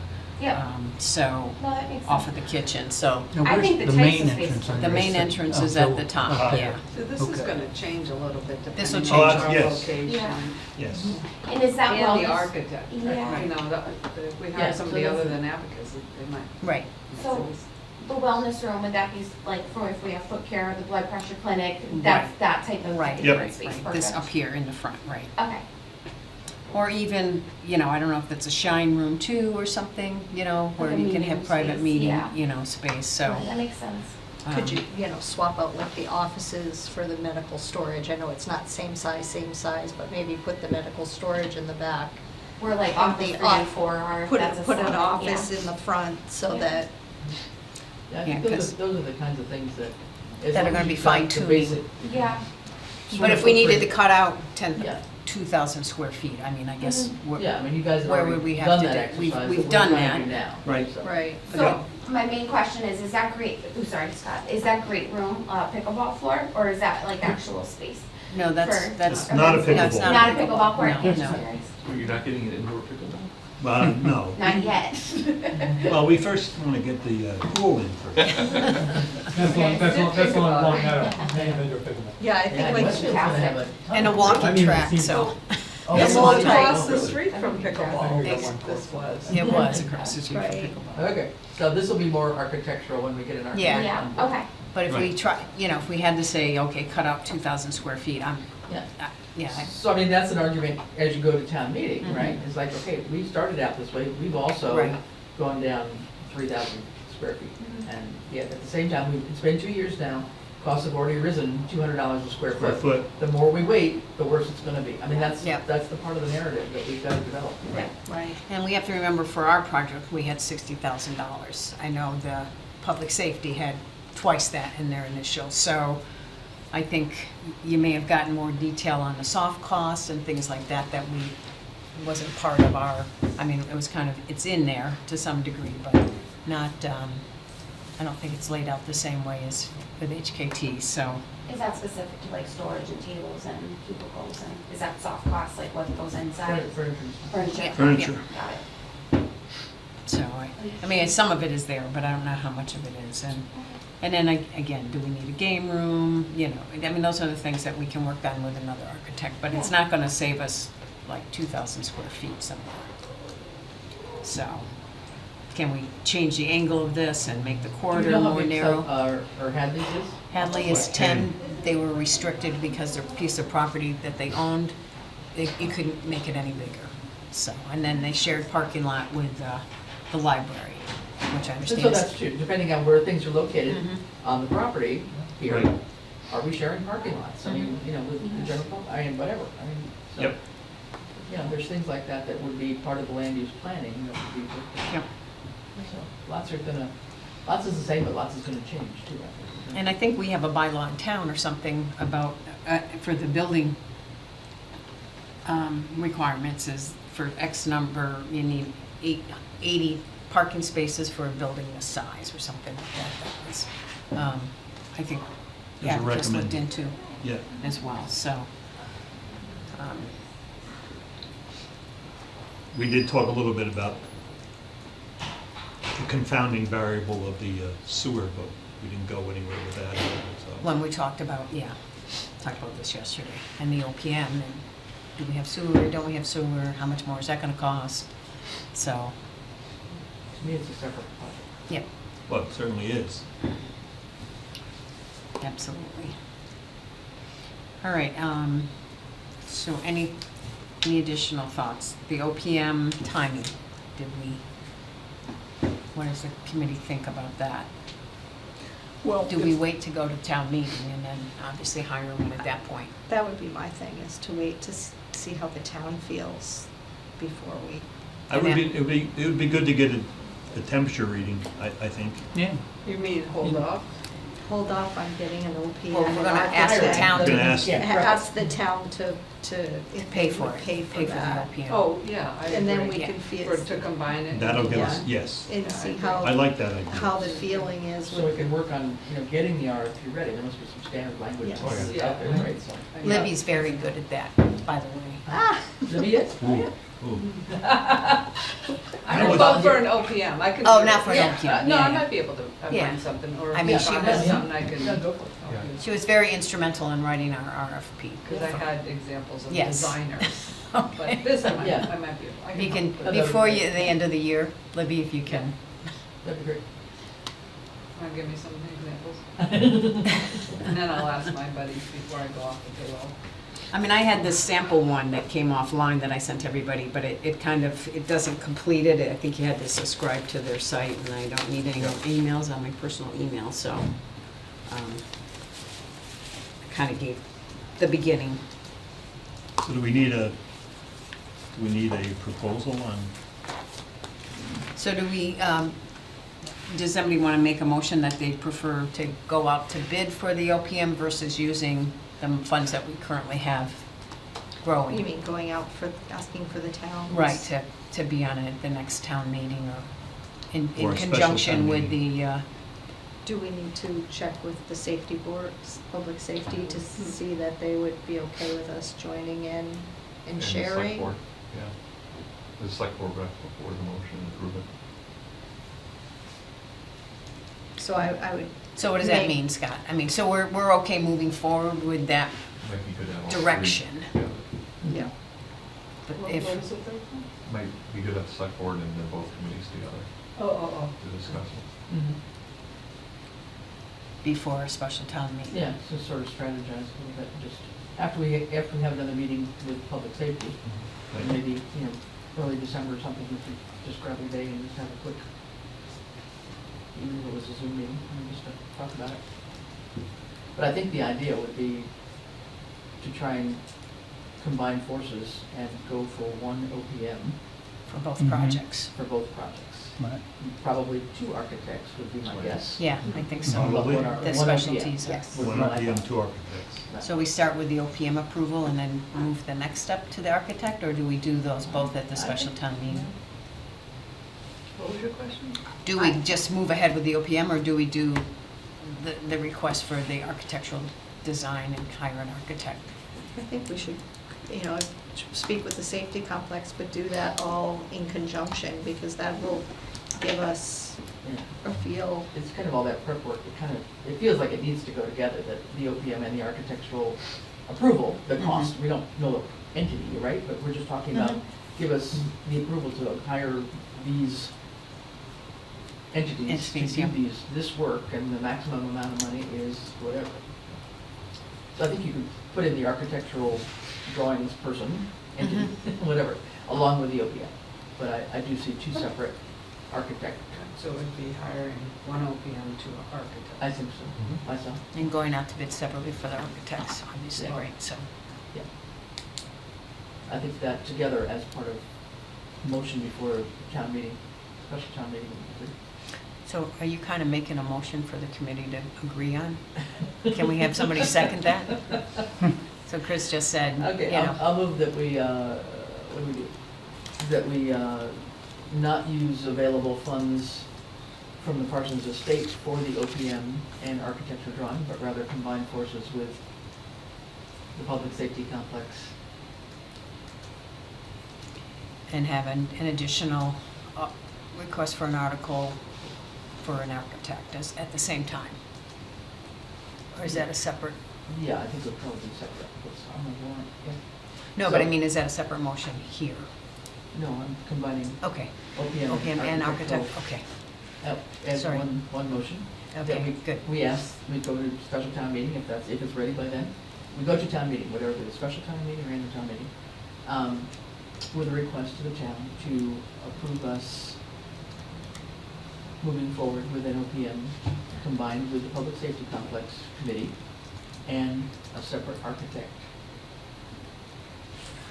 Yeah, So, no, that makes sense. off of the kitchen, so Now, I where's think the the types main of spaces entrance are on the your main side? entrance Oh, is at so- the top, Uh-huh. yeah. So this is Okay. gonna change a little bit This will depending on change. our Yes. location. Yeah. Yes. And is that And the wellness? architect. Yeah. You know, if we Yeah, hire so somebody that's- other than Abacus, they might. Right. So the wellness room, would that be like for if we have foot care, the blood pressure clinic, that's Right. that type of Right, Yep. right, space, right. This perfect. up here in the front, right. Okay, Or even, you know, I don't know if it's a shine room too or something, you know, where Like a you can meeting have private space, meeting, yeah. you know, space, so. that makes sense. Could um, you, swap out like the offices for the medical storage? I know it's not same size, but maybe put the medical storage in the back. We're like And office the 3 and 4 are, that's a Put an solid, office yeah. in the front so Yeah. that, Yeah, I Yeah, think 'cause- those are the kinds of things that. as That are long gonna as be you've got the fine-tuning. basic Yeah, sort But of if we needed to footprint- cut out Yeah. 2,000 square feet, I mean, I guess, we're- Yeah, I mean, you guys have Where would we already have done to that do- we've- exercise. we've that we're done trying to that. do now. Right. So- right. so my main question is that great, sorry Scott, is that great room pickleball floor, or is that like actual space? no, that's, For- that's. Not a no, it's pickleball. Not a pickleball court? No, I'm just no. curious. So you're not getting an indoor pickleball? No. Not yet. Well, we first want to get the pool in first. That's on Long Meadow, main vendor pickleball. Yeah, I Yeah, think like, Westfield's gonna have a ton And a of- walking I mean, track, it's- so, Oh, Yes, it's all all the tight. Across Oh, the really? street from pickleball, Yes. this was. it was across the street from Right. pickleball. Okay, so this will be more architectural when we get an architect. Yeah. Yeah, on board. okay. But if we Right. try, you know, if we had to say, okay, cut out 2,000 square feet, Yeah. yeah, So I mean, that's an argument as you go to town meeting, Mhm. right? It's like, okay, we started out this way, we've also Right. gone down 3,000 square feet. Mhm. And yet, at the same time, it's been 2 years now, costs have already risen $200 a square Square foot. foot. The more we wait, the worse it's gonna be. I mean, that's Yeah. the part of the narrative that we've got to develop. right. And we have to remember, for our project, we had $60,000. I know the public safety had twice that in their initial, so I think you may have gotten more detail on the soft costs and things like that, that wasn't part of our, I mean, it was kind of, it's in there to some degree, but not, I don't think it's laid out the same way as with HKT, so. Is that specific to like storage and tables and cubicles, and is that soft cost, like what goes inside? Furniture. Furniture? Furniture. Got it. So, I mean, some of it is there, but I don't know how much of it is. And then, again, do we need a game room? You know, I mean, those are the things that we can work on with another architect, but it's not gonna save us like 2,000 square feet somewhere. So, can we change the angle of this and make the Do you corridor know how more big narrow? or Hadley's is? Hadley is What, 10, they were restricted because their piece of property that they owned, you couldn't make it any bigger. So, and then they shared parking lot with the library, which I So understand that's is. true, depending on where things are located Mhm. on the property here, Right. are we sharing parking lots? I mean, you know, with the general public, I mean, whatever, I mean, so. Yep. You know, there's things like that that would be part of the land use planning that would be looked at. Yep. So lots is the same, but lots is gonna change too, I think. And I think we have a bylaw in town or something about, for the building requirements is for X number, you need 80 parking spaces for a building this size or something like that. That was, I think, There's a yeah, just looked recommend- into Yeah. as well, so. We did talk a little bit about the confounding variable of the sewer, but we didn't go anywhere with that. So. When we talked about this yesterday, and the OPM, and do we have sewer, don't we have sewer, how much more is that gonna cost? So, To me, it's a separate project. yep, Well, it certainly is. absolutely. All right, so any additional thoughts? The OPM timing, what does the committee think about that? Well, Do we wait to go to town meeting and then obviously hire one at that point? That would be my thing, is to wait to see how the town feels before we, It would be good to get a temperature reading, I think. yeah, You mean hold off? hold off on getting an OPM. Well, we're gonna ask the town Gonna to ask- Yeah, right. Ask the town to, if pay they for would it, pay for pay for the that. OPM. Oh, yeah, I agree. And then we Yeah. can feel, For, to combine it. That'll give us, Yeah. yes. and Yeah, see I agree. how. I like that idea. How the feeling is So we with, can work on, you know, getting the RFP ready, there must be some standard language Yes. Oh, yeah. out there, right, so. Libby's very good at that, by the way. Libby is? Ooh, ooh. I That would was- vote for an OPM, I can. Oh, do not it. for an Yeah. OPM, No, I yeah. might be able to Yeah. find something, or I if mean, John she has was- something I No, can, go for it. Yeah. She was very instrumental in writing our RFP. because I had examples of Yes. designers. Okay. But this I might, Yeah. I might be able, I You can, can. before you, the end of the year, Libby, if you can. That'd be great. Want to give me some examples? And then I'll ask my buddies before I go off the payroll. I mean, I had this sample one that came offline that I sent everybody, but it kind of, it doesn't complete it. I think you had to subscribe to their site, and I don't need any more emails on my personal email, so. Kind of gave the beginning. So do we need a proposal on, So do we, does somebody want to make a motion that they prefer to go out to bid for the OPM versus using the funds that we currently have growing? you mean going out for, asking for the town? Right, to be on the next town meeting or Or in a special conjunction town with meeting. Do we need to check with the safety boards, public safety, to see that they would be okay with us joining in and And the select sharing? board, yeah. The select board would have to put forward the motion and approve it. So I would. So what does that make- mean, Scott? I mean, so we're okay moving forward with that, Might be good to have all three Direction. together. Yeah. but What if, is it there? Might be good to have the select board and then both committees together Oh. to discuss it. Mhm. before a special town meeting. Yeah, just sort of strategize a little bit, just after we have another meeting with public safety, maybe, you know, early December or something, we could just grab a day and just have a quick, even if it was a Zoom meeting, just to talk about it. But I think the idea would be to try and combine forces and go for one OPM For both Mhm. projects. for both projects. right. Probably 2 architects would be my guess. Yeah, I think so. Probably. One The OPM. specialties. Yes. would be one my RPM, thought. 2 architects? So we start with the OPM approval and then move the next step to the architect, or do we do those both at the special town meeting? What was your question? Do we just move ahead with the OPM, or do we do the request for the architectural design and hire an architect? I think we should, you know, speak with the safety complex, but do that all in conjunction, because that will give us Yeah. a feel. It's kind of all that prep work, it feels like it needs to go together, that the OPM and the architectural approval, the cost, we don't know the entity, right? But we're just talking about, give us the approval to hire these entities to Entities, do yeah. this work, and the maximum amount of money is whatever. So I think you could put in the architectural drawings person, entity, whatever, along with the OPM. But I do see two separate architect. So it would be hiring one OPM to an architect. I think so, myself. And going out to bid separately for the architects, obviously, Yeah. right, so. Yeah. I think that together as part of motion before town meeting, special town meeting would be So are you kind of making a motion for the committee to agree on? Can we have somebody second that? So Chris just said, you good. Okay, know, I'll move that we, what do we do? That we not use available funds from the Parsons estate for the OPM and architecture drawing, but rather combine forces with the public safety complex. and have an additional request for an article for an architect at the same time? Or is that a separate? Yeah, I think it'll probably be separate, it's on the warrant, yeah. No, but I So- mean, is that a separate motion here? No, I'm combining Okay, OPM OPM and architect, architectural okay, as Sorry. one motion. That okay, good. We ask, we go to special town meeting if it's ready by then. We go to town meeting, whatever it is, special town meeting or annual town meeting, with a request to the town to approve us moving forward with an OPM combined with the public safety complex committee and a separate architect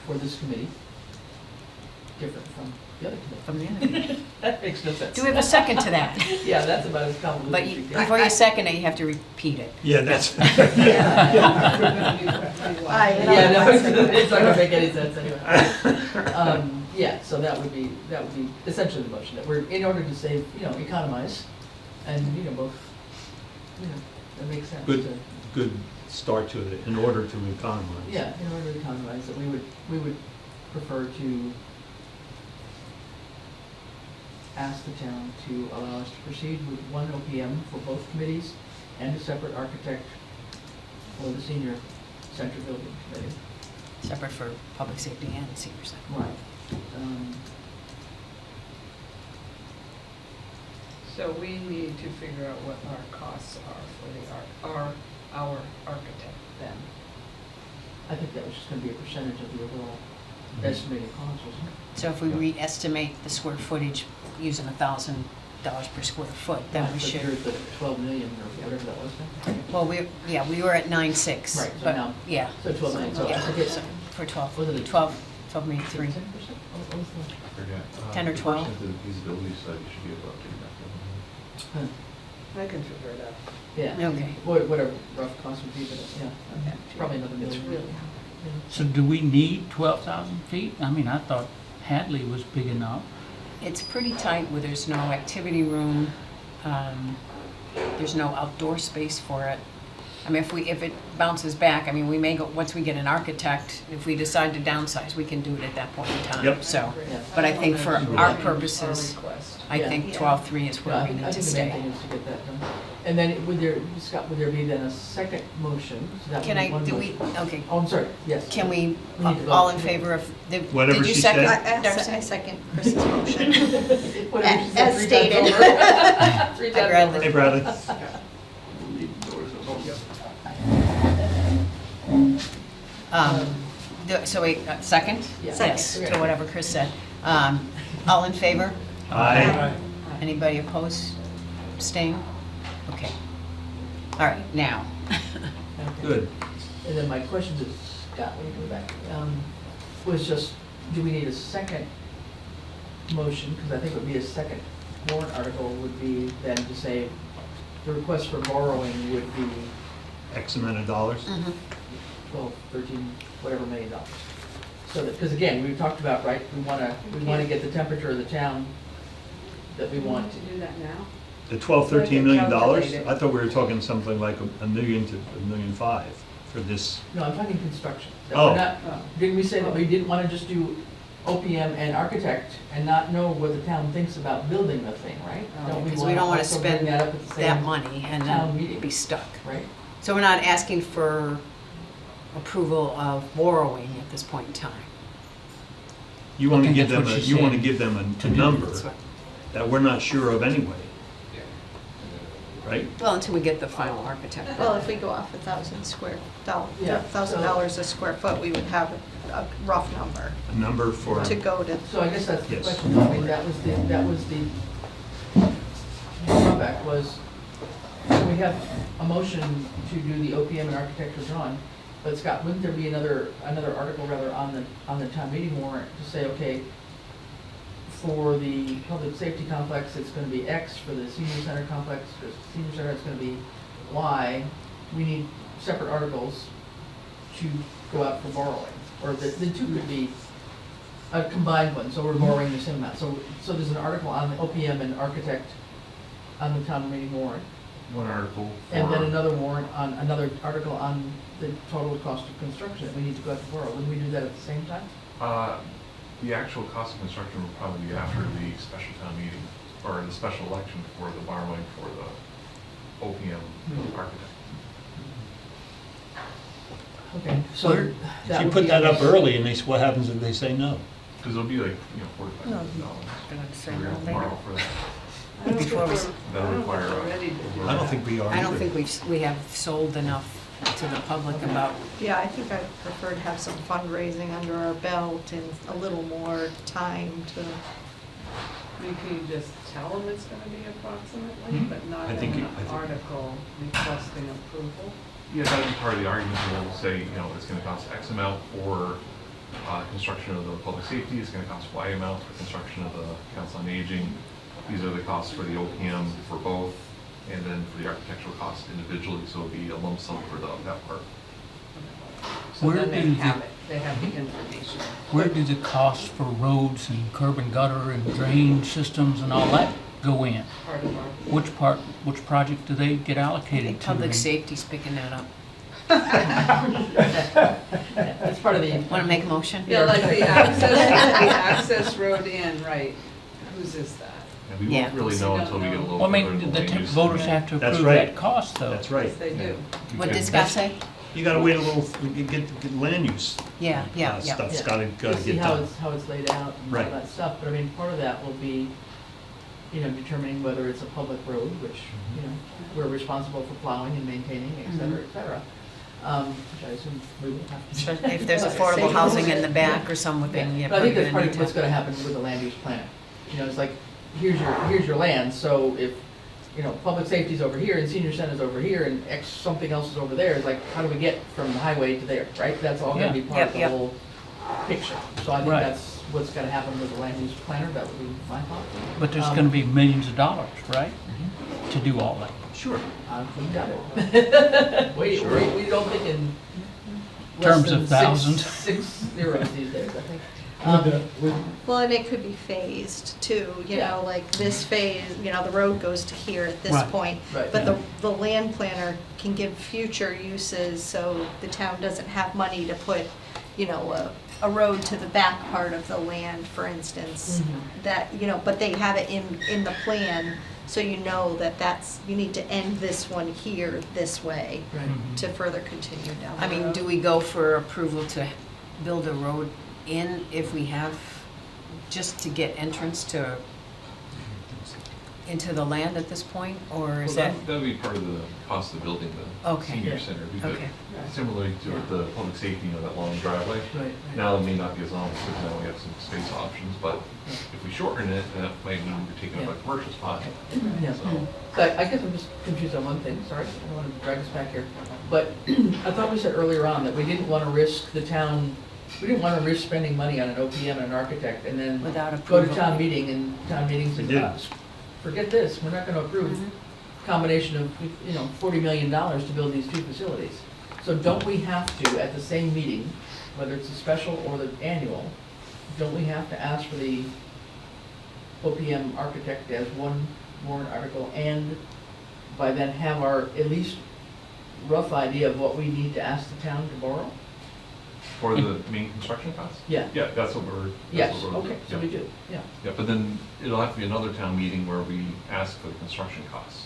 for this committee, different from the other committee. From the end. That makes no sense. Do we have a second to that? Yeah, that's about as complicated But as you get. before you second it, you have to repeat it. Yeah, that's, Yeah, no, it's not gonna make any sense anyway. Yeah, so that would be essentially the motion, that we're, in order to save, economize, and, both, that makes sense. good, to- good start to it, in order to economize. Yeah, in order to economize, that we would prefer to ask the town to allow us to proceed with one OPM for both committees and a separate architect for the senior center building committee. Separate for public safety and senior center. Right. So we need to figure out what our costs are for our architect then. I think that was just gonna be a percentage of the overall estimated cost, wasn't it? So if we re-estimate the square footage using $1,000 per square foot, then we Right, so should. here's the 12 million or whatever that was then. Well, we were at 9.6. Right, so but now- yeah. So 12 million, so Yeah, I forget. so for 12, Was it a- 12 maybe 3. 10%? What was the- I forget. 10 or 12? The feasibility study should be about getting that. Huh. I can figure it out. Yeah. Okay. Whatever rough cost would be, but yeah, it's probably another It's million. really high. So do we need 12,000 feet? I mean, I thought Hadley was big enough. It's pretty tight where there's no activity room, there's no outdoor space for it. I mean, if it bounces back, I mean, we may go, once we get an architect, if we decide to downsize, we can do it at that point in time. Yep. So, Yeah. but I think for wanna our change purposes, request. I Yeah. think 12.3 is Yeah, where I we think, need I to think the main stay. thing is to get that done. And then Scott, would there be then a second motion? So that would Can be I, one do we, motion. okay, Oh, I'm sorry, yes. can we, We need to vote. all in favor of, Whatever did you she second? said. Darcy? I second Chris's motion. Whatever she said As 3 times stated. over. 3 Hi, times Bradley. over. Hey, Bradley. So wait, second? Yeah. Yes, Second. to whatever Chris said. All in favor? Aye. Anybody opposed? Abstain? Okay. All right, now. Okay. Good. And then my question to Scott, when you come back, was just, do we need a second motion? Because I think it would be a second warrant article would be then to say the request for borrowing would be X amount of dollars. 12, 13, whatever million dollars. So that, because again, we talked about, right, we want to get the temperature of the town that we We want. want to do that now? The 12, 13 million dollars? Calculate it. I thought we were talking something like a million to $1.5 million for this. No, I'm talking construction. That Oh. we're not- Oh. Didn't we say that we didn't want to just do OPM and architect and not know what the town thinks about building the thing, right? Oh. Because we don't want to also bring spend that up at the that same money and town then meeting. be stuck. Right? So we're not asking for approval of borrowing at this point in time. You want to think give that's them, what a she's you want to saying give them a to do. number That's what- that we're not sure of anyway. right? Well, until we get the final architect. Well, if we go off Yeah, $1,000 a square foot, we would have a rough number A number for, to go to. So I guess that's the Yes. question, I mean, that was the drawback was, we have a motion to do the OPM and architectural drawing, but Scott, wouldn't there be another article rather on the town meeting warrant to say, okay, for the public safety complex, it's gonna be X, for the senior center complex, for the senior center, it's gonna be Y. We need separate articles to go out for borrowing, or the two could be a combined one, so we're borrowing the same amount. So there's an article on the OPM and architect on the town meeting warrant, One article for. and then another article on the total cost of construction that we need to go out to borrow. Wouldn't we do that at the same time? The actual cost of construction will probably be after the special town meeting, or the special election for the borrowing for the OPM architect. Okay, so Well, that if you would put be- that up early and what happens if they say no? Because it'll be like, $45,000. say We're no gonna later. borrow for that. I don't think Before we- we're- That'll I don't require think a- we're ready to do I don't that. think we are I don't either. think we have sold enough to the public about, Yeah, I think I'd prefer to have some fundraising under our belt and a little more time to. I mean, can you just tell them it's gonna be approximately, Mhm. but not I think in you- an I think- article requesting approval? Yeah, that'd be part of the argument, we'll say, it's gonna cost X amount for construction of the public safety, it's gonna cost Y amount for construction of the council on aging. These are the costs for the OPM for both, and then for the architectural costs individually, so it'll be a lump sum for that part. So Where then they do have the- it, they have the information. Where do the costs for roads and curb and gutter and drain systems and all that go in? Part of our, Which project do they get I allocated think to? public safety's picking that up. That's part of the. Want to make a motion? yeah, like the access road in, right, whose is that? And we Yeah. won't really know until we get a little Well, I further into mean, the the land use. voters have to That's approve right. that cost, though. That's right. Yes, they do. You What can- did Scott say? You gotta wait a little, get land use. Yeah, yeah. Stuff's Yeah. gotta We'll see get how done. it's laid out and all Right. that stuff, but I mean, part of that will be, determining whether it's a public road, which, we're responsible for plowing and maintaining, et cetera, et cetera. Which I assume we will have to. If there's affordable housing in the back or something, yeah, But I think that's probably part gonna of need what's to. gonna happen with the land use plan. It's like, here's your land, so if, public safety's over here and senior center's over here and X something else is over there, it's like, how do we get from the highway to there, right? That's all gonna be part of the Yep. whole picture. So I think Right. that's what's gonna happen with the land use planner, that would be my thought. But there's gonna be millions of dollars, right? To do all that. Sure. We got it. We don't think in less Terms than of thousands. six zeros these days, I think. Well, and it could be phased too, Yeah. like this phase, the road goes to here at this Right. point. Right. But the land planner can give future uses, so the town doesn't have money to put, a road to the back part of the land, for instance. Mhm. That, but they have it in the plan, so you need to end this one here this way Right. to further continue down the I mean, road. do we go for approval to build a road in if we have, just to get entrance into the land at this point, or is Well, that? that'd be part of the cost of building the Okay. senior Yeah. center. Because Okay. similarly to with the public safety, that long driveway. Right. Now it may not be as long because now we have some space options, but if we shorten it, then that might mean we're taking up a commercial spot. Yeah. So, So I guess I'm just confused on one thing, sorry, I don't want to drag us back here. But I thought we said earlier on that we didn't want to risk we didn't want to risk spending money on an OPM and an architect and then Without go to approval. town meeting and town meeting We says, did. forget this, we're not going to approve Mhm. combination of, $40 million to build these two facilities. So don't we have to, at the same meeting, whether it's a special or the annual, don't we have to ask for the OPM architect as one warrant article and by then have our at least rough idea of what we need to ask the town to borrow? for the main construction costs? Yeah. Yeah, that's what we're. Yes, that's what we're- okay, so yeah. we do, yeah. Yeah, but then it'll have to be another town meeting where we ask for the construction costs.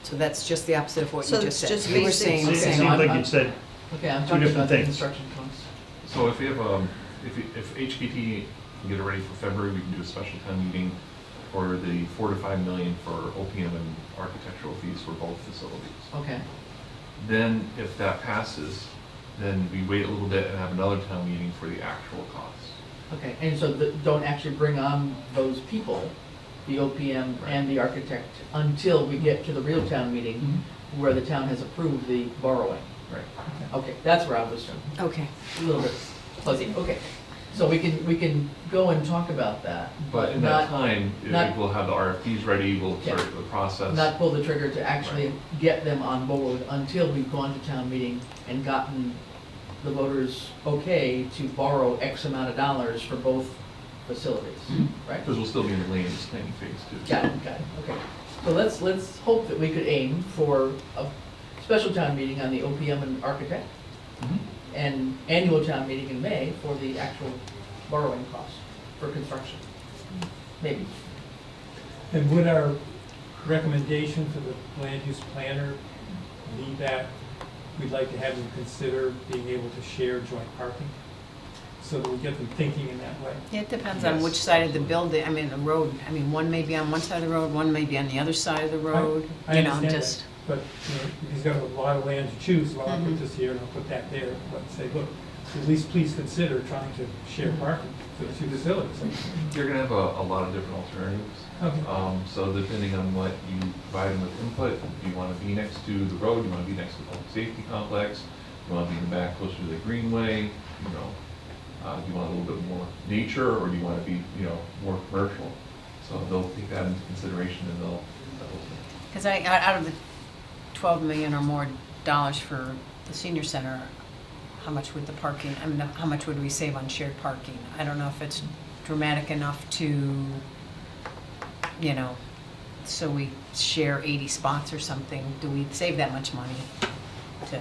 So that's just the opposite of what So you just it's said. just You were basic- saying, It Okay, seems no, like I'm- you said, Okay, I'm Two talking different about the things. construction costs. So if we have, if HPT can get it ready for February, we can do a special town meeting for the 4 to 5 million for OPM and architectural fees for both facilities. Okay, Then, if that passes, then we wait a little bit and have another town meeting for the actual costs. okay, and so don't actually bring on those people, the OPM and the architect, until we get to the real town meeting where the town has approved the borrowing. Right. Okay, that's where I was Okay. a little bit fuzzy, okay. So we can go and talk about that, But in not, that time, not- we'll have the RFPs ready, we'll Yeah. start the process. not pull the trigger to actually get them on board until we've gone to town meeting and gotten the voters okay to borrow X amount of dollars for both facilities, right? Because we'll still be in the land use planning phase too. Got it, okay. So let's hope that we could aim for a special town meeting on the OPM and architect, Mhm. and annual town meeting in May for the actual borrowing costs for construction. Maybe. And would our recommendation for the land use planner be that we'd like to have them consider being able to share joint parking? So that we get them thinking in that way? It depends on Yes, which side of the absolutely. building, I mean, the road, I mean, one may be on one side of the road, one may be on the other side of the road, I you know, understand just, that, but, you know, if he's got a lot of land to choose, well, I'll Mhm. put this here and I'll put that there, but say, look, at least please consider trying to share parking for the two facilities. You're gonna have a lot of different alternatives. Okay. So depending on what you provide them with input, do you wanna be next to the road, do you wanna be next to the public safety complex? Do you wanna be in the back closer to the greenway, you know? Do you want a little bit more nature, or do you wanna be, you know, more commercial? So they'll take that into consideration and they'll. because out of the 12 million or more dollars for the senior center, how much would the parking, I mean, how much would we save on shared parking? I don't know if it's dramatic enough to, you know, so we share 80 spots or something. Do we save that much money to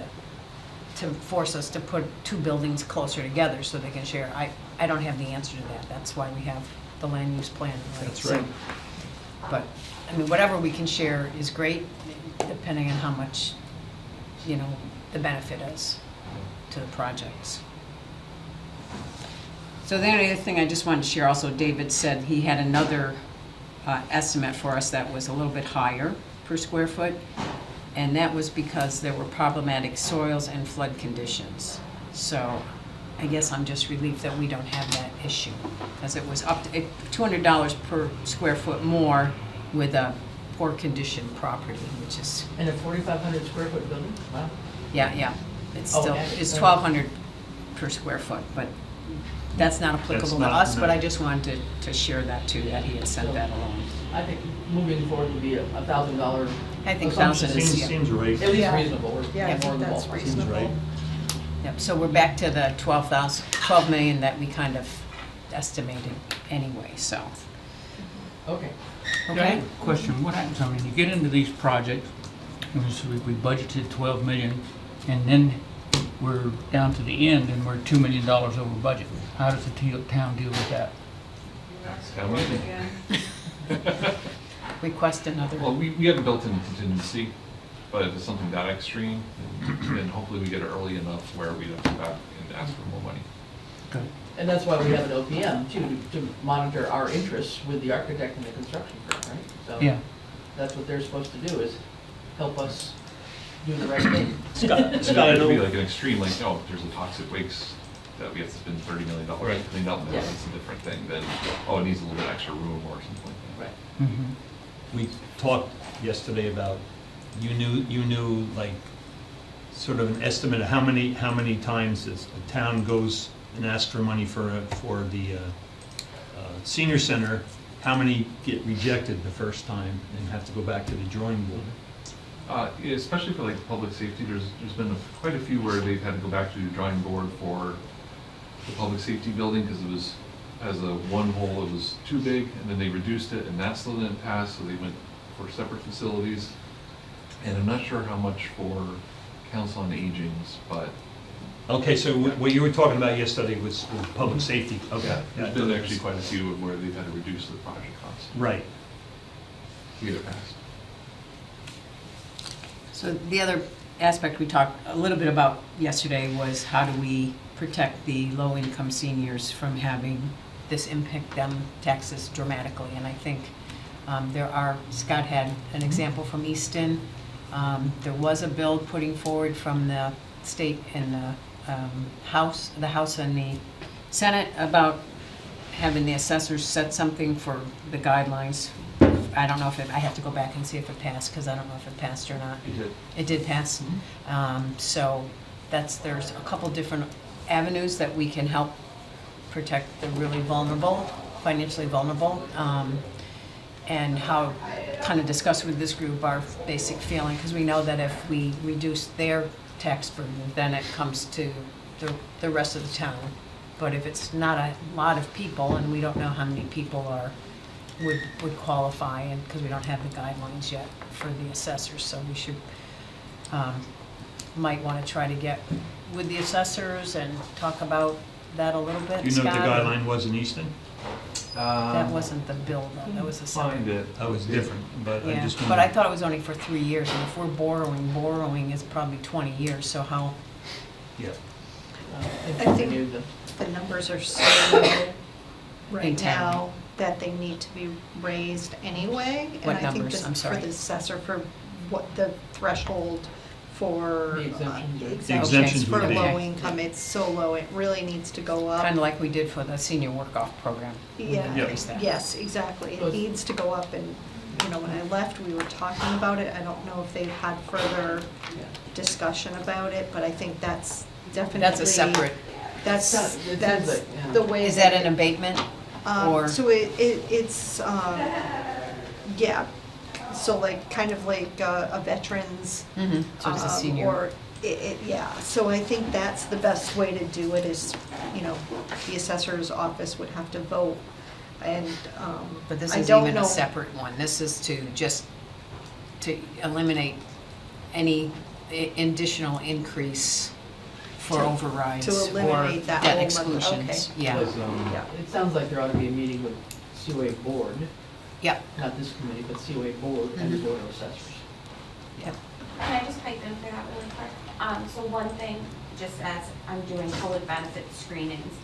force us to put two buildings closer together so they can share? I don't have the answer to that. That's why we have the land use plan, right? That's right. But, I mean, whatever we can share is great, depending on how much, you know, the benefit is to the projects. So the only other thing I just wanted to share also, David said he had another estimate for us that was a little bit higher per square foot, and that was because there were problematic soils and flood conditions. So I guess I'm just relieved that we don't have that issue, because it was up to $200 per square foot more with a poor condition property, which is, And a 4,500 square foot building? Wow. yeah, it's Oh, still, actually, it's yeah. 1,200 per square foot, but that's not applicable to not- us, but no. I just wanted to share that too, that he had sent that along. I think moving forward would be a $1,000. I think assumption. 1,000 is, Seems right. At least Yeah. reasonable, or Yeah, I more think than that's ballpark. Seems right. Yep, so we're back to the 12 million that we kind of estimated anyway, so, Okay. Yeah, I okay? have a question, what happens, I mean, you get into these projects, and so we budgeted 12 million, and then we're down to the end and we're $2 million over budget. How does the town deal with that? Town meeting. Request another. Well, we haven't built in contingency, but if it's something that extreme, then hopefully we get it early enough where we don't come back and ask for more money. Okay. And that's why we have an OPM too, to monitor our interests with the architect and the construction firm, right? So Yeah. that's what they're supposed to do, is help us do the right thing. Scott, I It would be know, like an extreme, like, oh, there's a toxic waste that we have to spend $30 million to clean up, Yeah. that's a different thing than, oh, it needs a little bit extra room or something like that. Right. Mhm. we talked yesterday about, you knew like, sort of an estimate of how many times this a town goes and asks for money for the senior center, how many get rejected the first time and have to go back to the drawing board? Yeah, especially for like public safety, there's been quite a few where they've had to go back to the drawing board for the public safety building, because it was, as a one hole, it was too big, and then they reduced it, and that still didn't pass, so they went for separate facilities. And I'm not sure how much for council on aging's, but Okay, so what you were talking about yesterday was public safety, okay. there's been actually quite a few where they've had to reduce the project cost Right. to get it passed. So the other aspect we talked a little bit about yesterday was how do we protect the low-income seniors from having this impact them taxes dramatically? And I think Scott had an example from Easton. There was a bill putting forward from the state and the House and the Senate about having the assessors set something for the guidelines. I don't know if I have to go back and see if it passed, because I don't know if it passed or not. You did. It did pass. So there's a couple different avenues that we can help protect the really vulnerable, financially vulnerable. And how, kind of discuss with this group our basic feeling, because we know that if we reduce their tax burden, then it comes to the rest of the town. But if it's not a lot of people, and we don't know how many people would qualify, and because we don't have the guidelines yet for the assessors, so we should, might want to try to get with the assessors and talk about that a little bit. Do you know what the Scott? guideline was in Easton? That wasn't the bill, though, that was the Find separate. it. That was different, but I Yeah, just but I wanted, thought it was only for 3 years, and if we're borrowing is probably 20 years, so how, yeah. I think the numbers are so low right In town. now that they need to be raised anyway. What And I think numbers? this- I'm sorry. For the assessor, for what the threshold for The exemptions or- The exemptions exemptions for would be- low income, it's so low, it really needs to go up. kind of like we did for the senior work-off program. We Yeah. increased that. Yes, exactly. So It it's- needs to go up, and, when I left, we were talking about it. I don't know if they've had further discussion about it, but I think that's definitely. That's a separate, That's, It seems that's like, yeah. the way. is that an abatement? Or, So it's, yeah, so like, kind of like a veteran's. Mhm, so it's a senior. Or, yeah, so I think that's the best way to do it is, the assessor's office would have to vote, and, But this I is don't even a know- separate one. This is to eliminate any additional increase for To- overrides to or eliminate that debt whole exclusions. okay. Yeah, Because, Yeah. it sounds like there ought to be a meeting with COA board, yep, not this committee, but COA board and the Mhm. board of assessors. yep. Can I just pipe in for that really quick? So one thing, just as I'm doing public benefit screenings,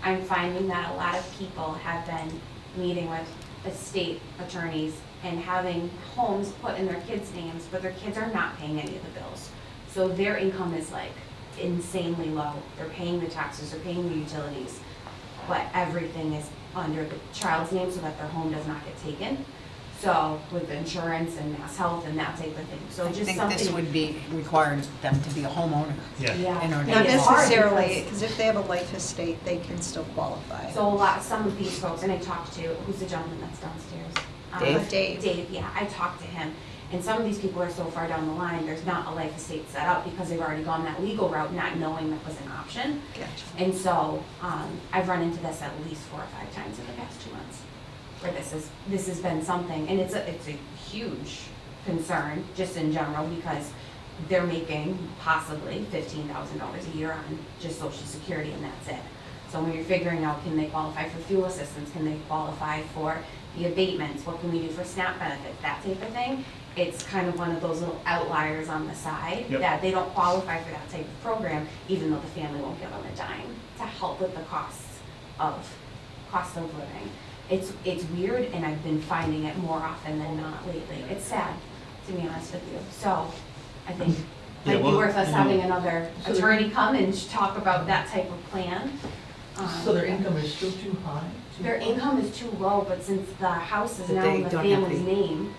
I'm finding that a lot of people have been meeting with estate attorneys and having homes put in their kids' names, but their kids are not paying any of the bills. So their income is like insanely low. They're paying the taxes, they're paying the utilities, but everything is under the child's name so that their home does not get taken. So with insurance and mass health and that type of thing. So I just think something. this would be requiring them to be a homeowner Yeah. Yeah. in order to Not It's get hard necessarily, because- because if they have a life estate, they can still qualify. So some of these folks, and I talked to, who's the gentleman that's downstairs? Dave? Dave. Dave, yeah, I talked to him. And some of these people are so far down the line, there's not a life estate set up because they've already gone that legal route, not knowing that was an option. Gotcha. And so, I've run into this at least 4 or 5 times in the past 2 months, where this has been something, and it's a huge concern, just in general, because they're making possibly $15,000 a year on just Social Security, and that's it. So when you're figuring out, can they qualify for fuel assistance, can they qualify for the abatements, what can we do for SNAP benefits, that type of thing, it's kind of one of those little outliers on the side, Yep. that they don't qualify for that type of program, even though the family won't give them a dime to help with the cost of living. It's weird, and I've been finding it more often than not lately. It's sad, to be honest with you. So I think it Yeah, might be well, worth us you know- having another So attorney come and talk about that type of plan. So their income is still too high? Their income is too low, but since the house is That now they in the don't have family's the- name,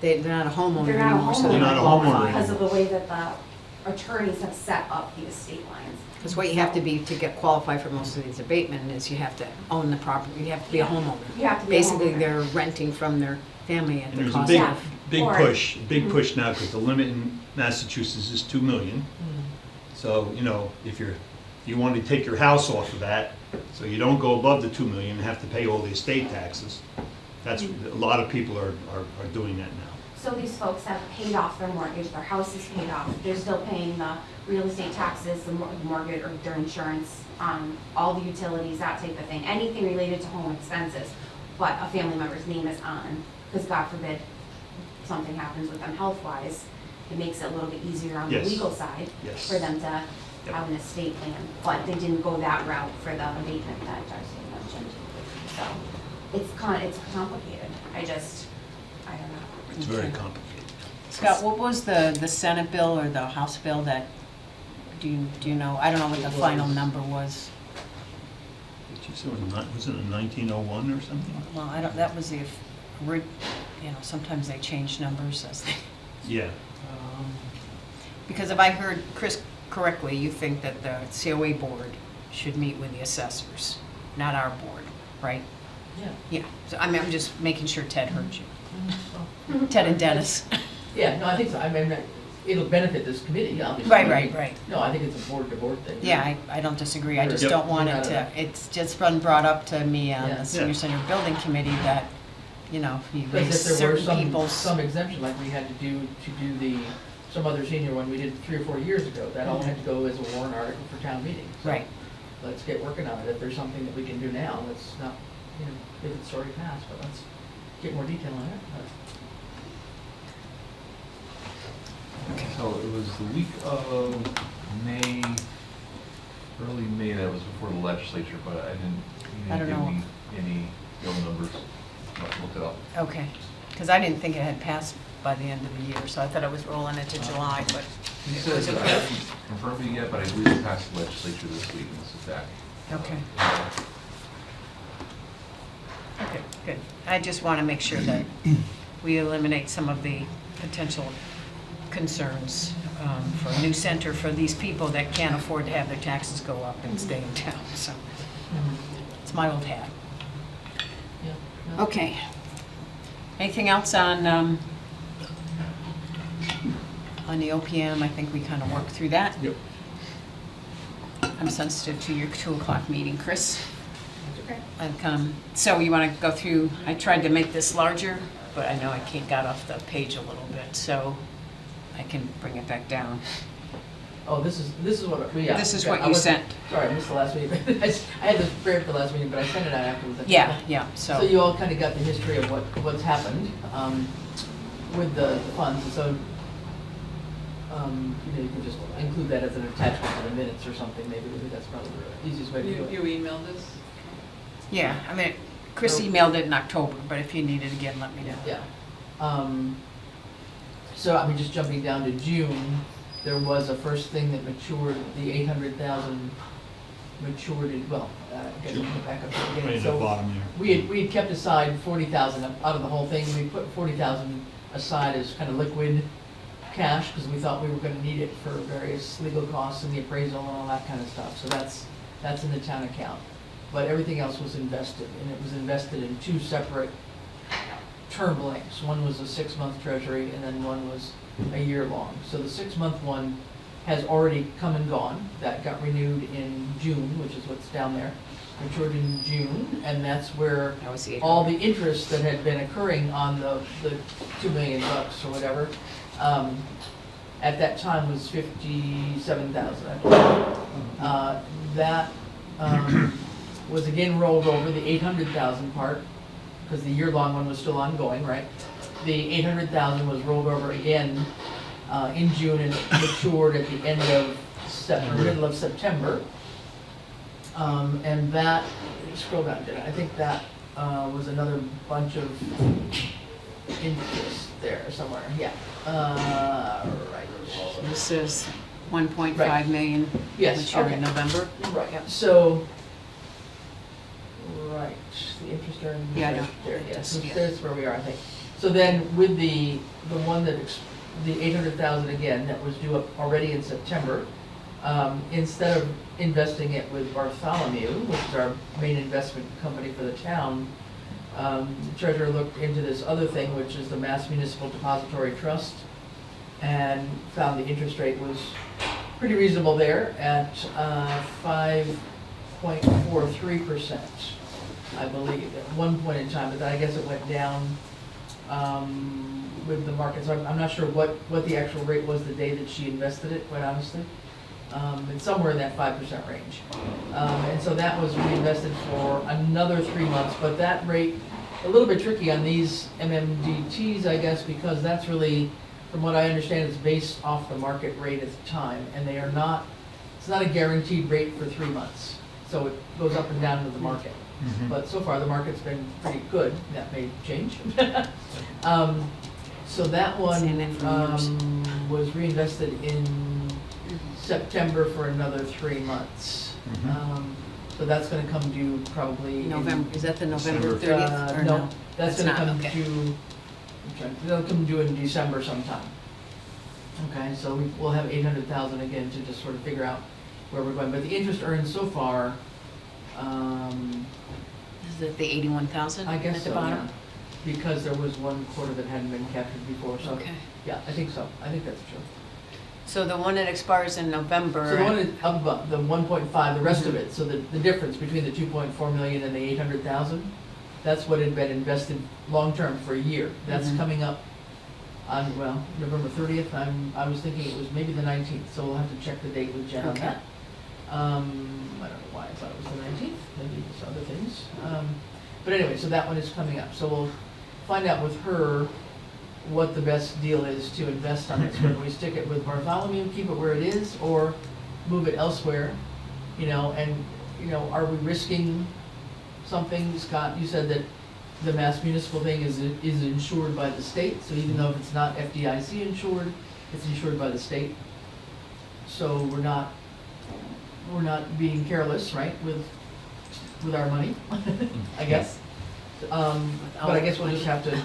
They're not a homeowner they're not a anymore, so they're They're not not a homeowner qualified. because of the way that the attorneys have set up the estate lines. Because what you have to be to get qualified for most of these abatement is you have to own the property, you have to be a homeowner. You have to be a Basically, homeowner. they're renting from their family at And the there's a cost big, of. big Or- push, big push now, because the limit in Massachusetts is 2 million. So, if you want to take your house off of that, so you don't go above the 2 million and have to pay all the estate taxes. That's, a lot of people are doing that now. So these folks have paid off their mortgage, their house is paid off, they're still paying the real estate taxes, the mortgage, or their insurance, all the utilities, that type of thing, anything related to home expenses, but a family member's name is on, because God forbid something happens with them health-wise, it makes it a little bit easier on the Yes. legal side Yes. for them to have an estate plan, but they didn't go that route for the abatement that Darcy mentioned. So, it's complicated. I don't know. It's very Okay. complicated. Scott, what was the Senate bill or the House bill that, do you know? I don't know what the final number was. Was it a 1901 or something? Well, I don't, that was the, sometimes they change numbers as they, Yeah. because if I heard Chris correctly, you think that the COA board should meet with the assessors, not our board, right? Yeah. Yeah, so I'm just making sure Ted heard you. So, Ted and Dennis. yeah, no, I think so. I mean, it'll benefit this committee, obviously. Right. No, I think it's a board-to-board thing. Yeah, I don't disagree. I just Yep. don't want it Not to, enough. it's just been brought up to me on Yeah. the senior center building committee that, you raise Because if there were certain people's. some exemption, like we had to do some other senior one we did 3 or 4 years ago, that all had to go as a warrant article for town meeting. So Right. let's get working on it. If there's something that we can do now, let's not, if it's already passed, but let's get more detail on it. So it was the week of May, early May, that was before the legislature, but I didn't, I don't give know. me any real numbers. I'll have to look it up. Okay, because I didn't think it had passed by the end of the year, so I thought it was rolling into July, but He it says was that I approved. haven't confirmed it yet, but I believe it passed the legislature this week, and this is back. Okay. Okay, good. I just want to make sure that we eliminate some of the potential concerns for a new center for these people that can't afford to have their taxes go up and stay in town, so it's my old hat. Yeah. No. Okay. Anything else on the OPM? I think we kind of worked through that. Yep. I'm sensitive to your 2 o'clock meeting, Chris. Okay. So you want to go through, I tried to make this larger, but I know I got off the page a little bit, so I can bring it back down. Oh, this is what, yeah. This is okay, what I you wasn't- sent. Sorry, I missed the last meeting. I had this prepared for the last meeting, but I sent it out afterwards. Yeah, So you all kind of got the history of what's happened with the funds, and so you can just include that as an attachment to the minutes or something, maybe that's probably the easiest way to do it. You emailed us? Yeah, I mean, Chris emailed it in October, but if you need it again, let me know. Yeah. So, I mean, just jumping down to June, there was a first thing that matured, the 800,000 matured in, well, I gotta go back up to the Right beginning. at the So bottom there. we had kept aside 40,000 out of the whole thing. We put 40,000 aside as kind of liquid cash because we thought we were gonna need it for various legal costs and the appraisal and all that kind of stuff. So that's in the town account. But everything else was invested, and it was invested in 2 separate term lengths. One was a 6-month treasury, and then one was a year long. So the 6-month one has already come and gone. That got renewed in June, which is what's down there. Matured in June, and that's where That was the all the interest that had been occurring on the $2 million or whatever, at that time was 57,000, I believe. That was again rolled over, the 800,000 part, because the year-long one was still ongoing, right? The 800,000 was rolled over again in June and matured at the end of middle of September. And that, scroll down, Jenna, I think that was another bunch of interest there somewhere, yeah. Right. This is 1.5 Right. million Yes, mature okay. in November. Right, so, right, the interest earned. Yeah, I know. There, yeah, Just, so yeah. that's where we are, I think. So then with the one that, the 800,000 again, that was due up already in September, instead of investing it with Bartholomew, which is our main investment company for the town, the treasurer looked into this other thing, which is the Mass Municipal Depository Trust, and found the interest rate was pretty reasonable there at 5.43%, I believe, at one point in time, but then I guess it went down with the market. So I'm not sure what the actual rate was the day that she invested it, quite honestly. It's somewhere in that 5% range. And so that was reinvested for another 3 months, but that rate, a little bit tricky on these MMDTs, I guess, because that's really, from what I understand, it's based off the market rate at the time, and it's not a guaranteed rate for 3 months. So it goes up and down with the market. Mhm. But so far, the market's been pretty good. That may change. So that Seen one it for years. was reinvested in September for another 3 months. Mhm. So that's gonna come due probably in November, is that the November December. 30th or no, no? that's It's gonna not, come okay. due, they'll come due in December sometime. Okay, so we'll have 800,000 again to just sort of figure out where we're going, but the interest earned so far, Is it the 81,000 I at guess the so, bottom? yeah. Because there was one quarter that hadn't been captured before, so, Okay. yeah, I think so, I think that's true. So the one that expires in November. So the one is up above, the 1.5, the rest of it, so the difference between the 2.4 million and the 800,000, that's what had been invested long-term for a year. That's Mhm. coming up on, well, November 30th, I was thinking it was maybe the 19th, so we'll have to check the date with Jen on Okay. that. I don't know why I thought it was the 19th, maybe it's other things. But anyway, so that one is coming up, so we'll find out with her what the best deal is to invest on this. Whether we stick it with Bartholomew, keep it where it is, or move it elsewhere, and, are we risking something? Scott, you said that the Mass Municipal thing is insured by the state, so even though if it's not FDIC insured, it's insured by the state. So we're not being careless, right, with our money, I guess. But I guess we'll just have to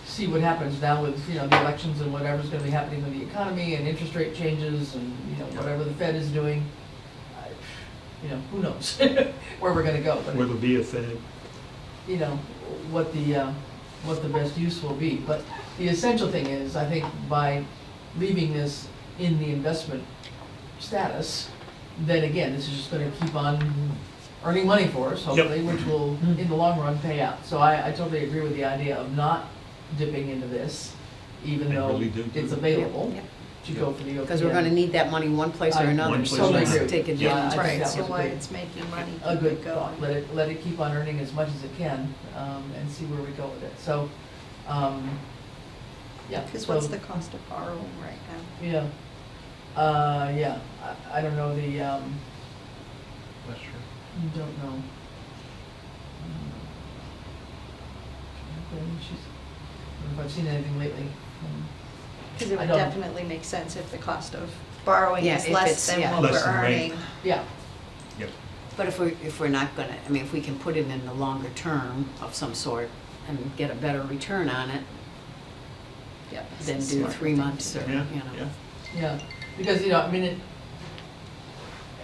see what happens now with, the elections and whatever's gonna be happening with the economy and interest rate changes and, whatever the Fed is doing. Who knows where we're gonna go, but, Where there'll be a Fed. what the best use will be. But the essential thing is, I think by leaving this in the investment status, then again, this is just gonna keep on earning money for us, hopefully, which will, in the long run, pay out. So I totally agree with the idea of not dipping into this, even I though really do, too. it's available Yep. to go for the OPM. Because we're gonna need that money one place or I- another, One so place or let's another. take Yeah, I advantage. think Right, that so was a why good- it's making money, A keep good it thought, going. let it keep on earning as much as it can, and see where we go with it. So, yeah. Because so- what's the cost of borrowing right now? Yeah, I don't know the, That's true. don't know. She's, I don't know if I've seen anything lately. Because it I would don't- definitely make sense if the cost of borrowing Yeah, is if less it's- than yeah. what Less we're than rate. earning. Yeah, Yep. But if we're not gonna, if we can put it in the longer term of some sort and get a better return on it, Yep. then it's a do smart 3 thing months to or, do. Yeah, you know. yeah, because,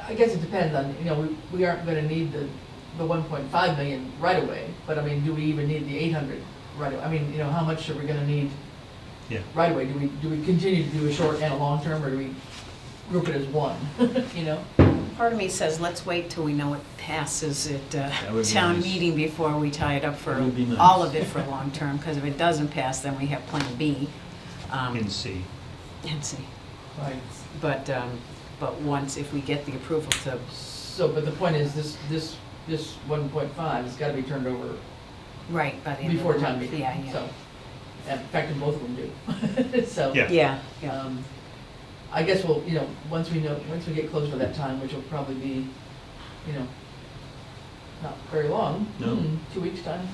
I guess it depends on, we aren't gonna need the 1.5 million right away, but do we even need the 800 right away? How much are we gonna need Yeah. right away? Do we continue to do a short and a long term, or do we group it as one, Part of me says, let's wait till we know it passes at would be town nice. meeting before we tie it up for That would be nice. all of it for long term, because if it doesn't pass, then we have Plan B. And see. And see. Right. But once, if we get the approval to, So, but the point is, this 1.5 has gotta be turned over right, by the end of the before month. town meeting. Yeah, yeah. So, and in fact, both of them do. So. Yeah. Yeah, yeah. I guess we'll, once we get closer to that time, which will probably be, not very long. No. 2 weeks' time.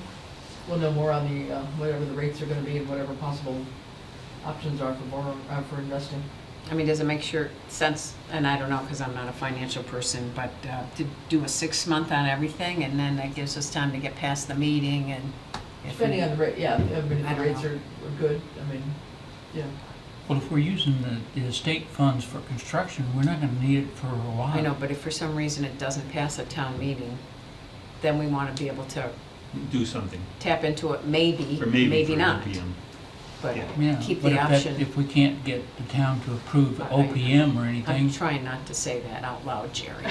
We'll know more on the, whatever the rates are gonna be and whatever possible options are for investing. Does it make sense, and I don't know, because I'm not a financial person, but to do a 6-month on everything, and then that gives us time to get past the meeting and. if we- Depending on the rate, yeah, I if don't the rates know. are good, yeah. Well, if we're using the state funds for construction, we're not gonna need it for a while. I know, but if for some reason it doesn't pass a town meeting, then we want to be able to Do something. tap into it, maybe, Or maybe maybe for not. OPM. But Yeah. Yeah, keep but the if option. if we can't get the town to approve Right. OPM or I'm anything, trying not to say that out loud, Jerry.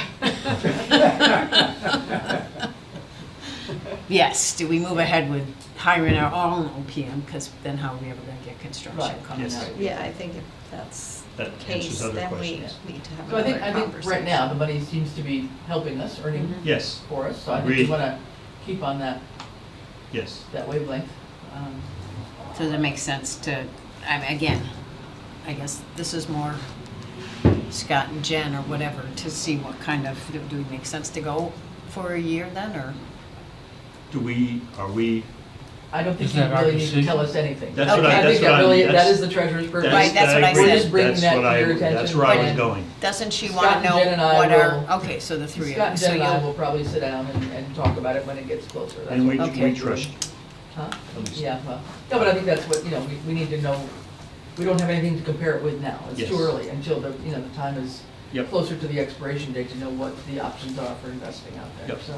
Yes, do we move ahead with hiring our own OPM, because then how are we ever going to get construction Right, coming yes. out? Yeah, I think if that's That the answers case, other then we questions. need to have So I another think conversation. right now, the money seems to be helping us, earning Mhm. Yes, for us, so I think we Agreed. wanna keep on that yes. wavelength. So does it make sense to, again, I guess this is more Scott and Jen or whatever, to see what kind of, do it make sense to go for a year then, or? are we, I don't think Is you that our really need to decision? tell us anything. That's what I- I think that's what that I- really, that that's- is the treasurer's purpose. Right, that's what I agree. said. We're just bringing That's that what to I- your attention. That's where I was and going. Doesn't she Scott want and to know Jen and I what our, will- okay, so the three Scott of and us. So Jen and I you'll, will probably sit down and talk about it when it gets closer. That's And we, what- Okay. we trust you. Huh? At least. Yeah, well, no, but I think that's what, we need to know, we don't have anything to compare it with now. It's too Yes. early until the time is Yep. closer to the expiration date to know what the options are for investing out there, Yep. so.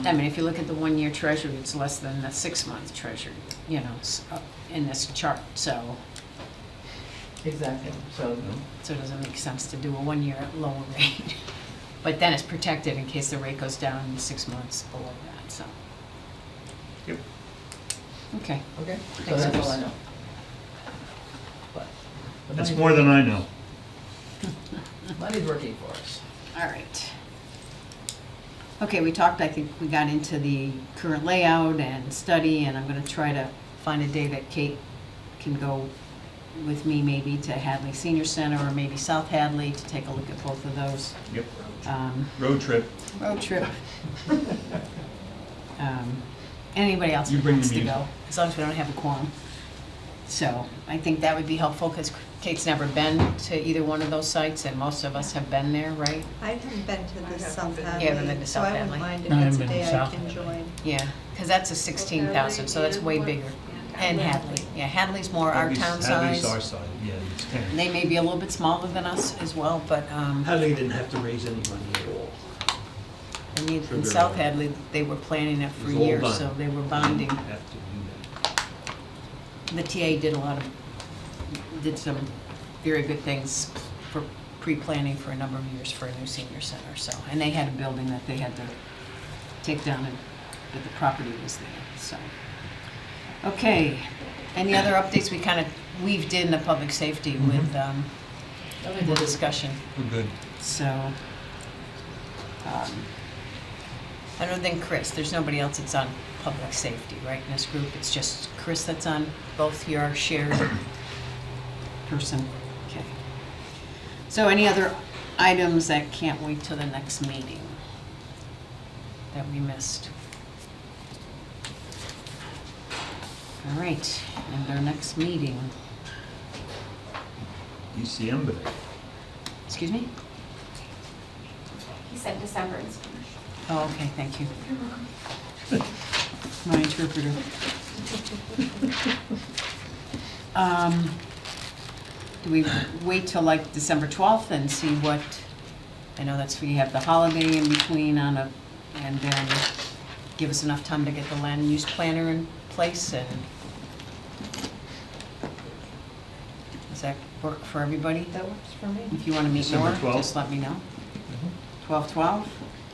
I mean, if you look at the 1-year treasury, it's less than the 6-month treasury, in this chart, so Exactly, so, it doesn't make sense to do a 1-year at lower rate. But then it's protected in case the rate goes down in 6 months below that, so. Yep. Okay. okay, so Thanks, that's Chris. all I know. But the That's money's more than I know. Money's working for us. All right. Okay, we talked, I think we got into the current layout and study, and I'm gonna try to find a day that Kate can go with me maybe to Hadley Senior Center or maybe South Hadley to take a look at both of those. Yep. Um, Road trip. Road trip. Anybody else You who bring the wants to music. go, as long as we don't have a quorum. So I think that would be helpful because Kate's never been to either one of those sites and most of us have been there, right? I haven't been to I the haven't South been. Hadley. You haven't been to so South I wouldn't Hadley? mind if No, I it's a haven't been to day I South can Hadley. join. Yeah, because that's a 16,000, so that's way bigger. And Hadley, yeah, Hadley's more our town Hadley's size. our side, yeah, it's And 10. they may be a little bit smaller than us as well, but Hadley didn't have to raise any money at all. in South Hadley, they were planning it for It was all years, done. so they were bonding. Didn't have to do that. The TA did some very good things for pre-planning for a number of years for a new senior center, so. And they had a building that they had to take down, but the property was there, so. Okay, any other updates? We kind of weaved in the public safety with the discussion, We're good. so. Other than Chris, there's nobody else that's on public safety, right, in this group? It's just Chris that's on both your shared person? Okay. So any other items that can't wait till the next meeting that we missed? All right, and our next meeting, ECM, but excuse me? He said December is finished. Oh, okay, thank you. My interpreter. Do we wait till like December 12th and see what, I know that's, we have the holiday in between and then give us enough time to get the land use planner in place and does that work for everybody? That works for me. If you want to meet December more, 12th? just let me know. 12/12,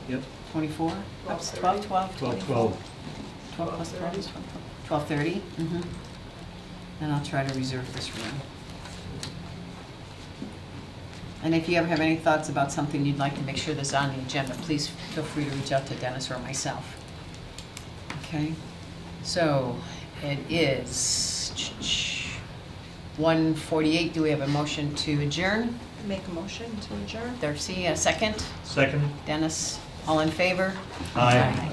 Yep, 24? Oops, 12/12, 12, 24. 12. 12 plus 12 is 12:30? Mm-hmm. And I'll try to reserve this room. And if you ever have any thoughts about something you'd like to make sure that's on the agenda, please feel free to reach out to Dennis or myself. Okay? So, it is 1:48. Do we have a motion to adjourn? Make a motion to adjourn. Darcy, a second? Second? Dennis, all in favor? Aye.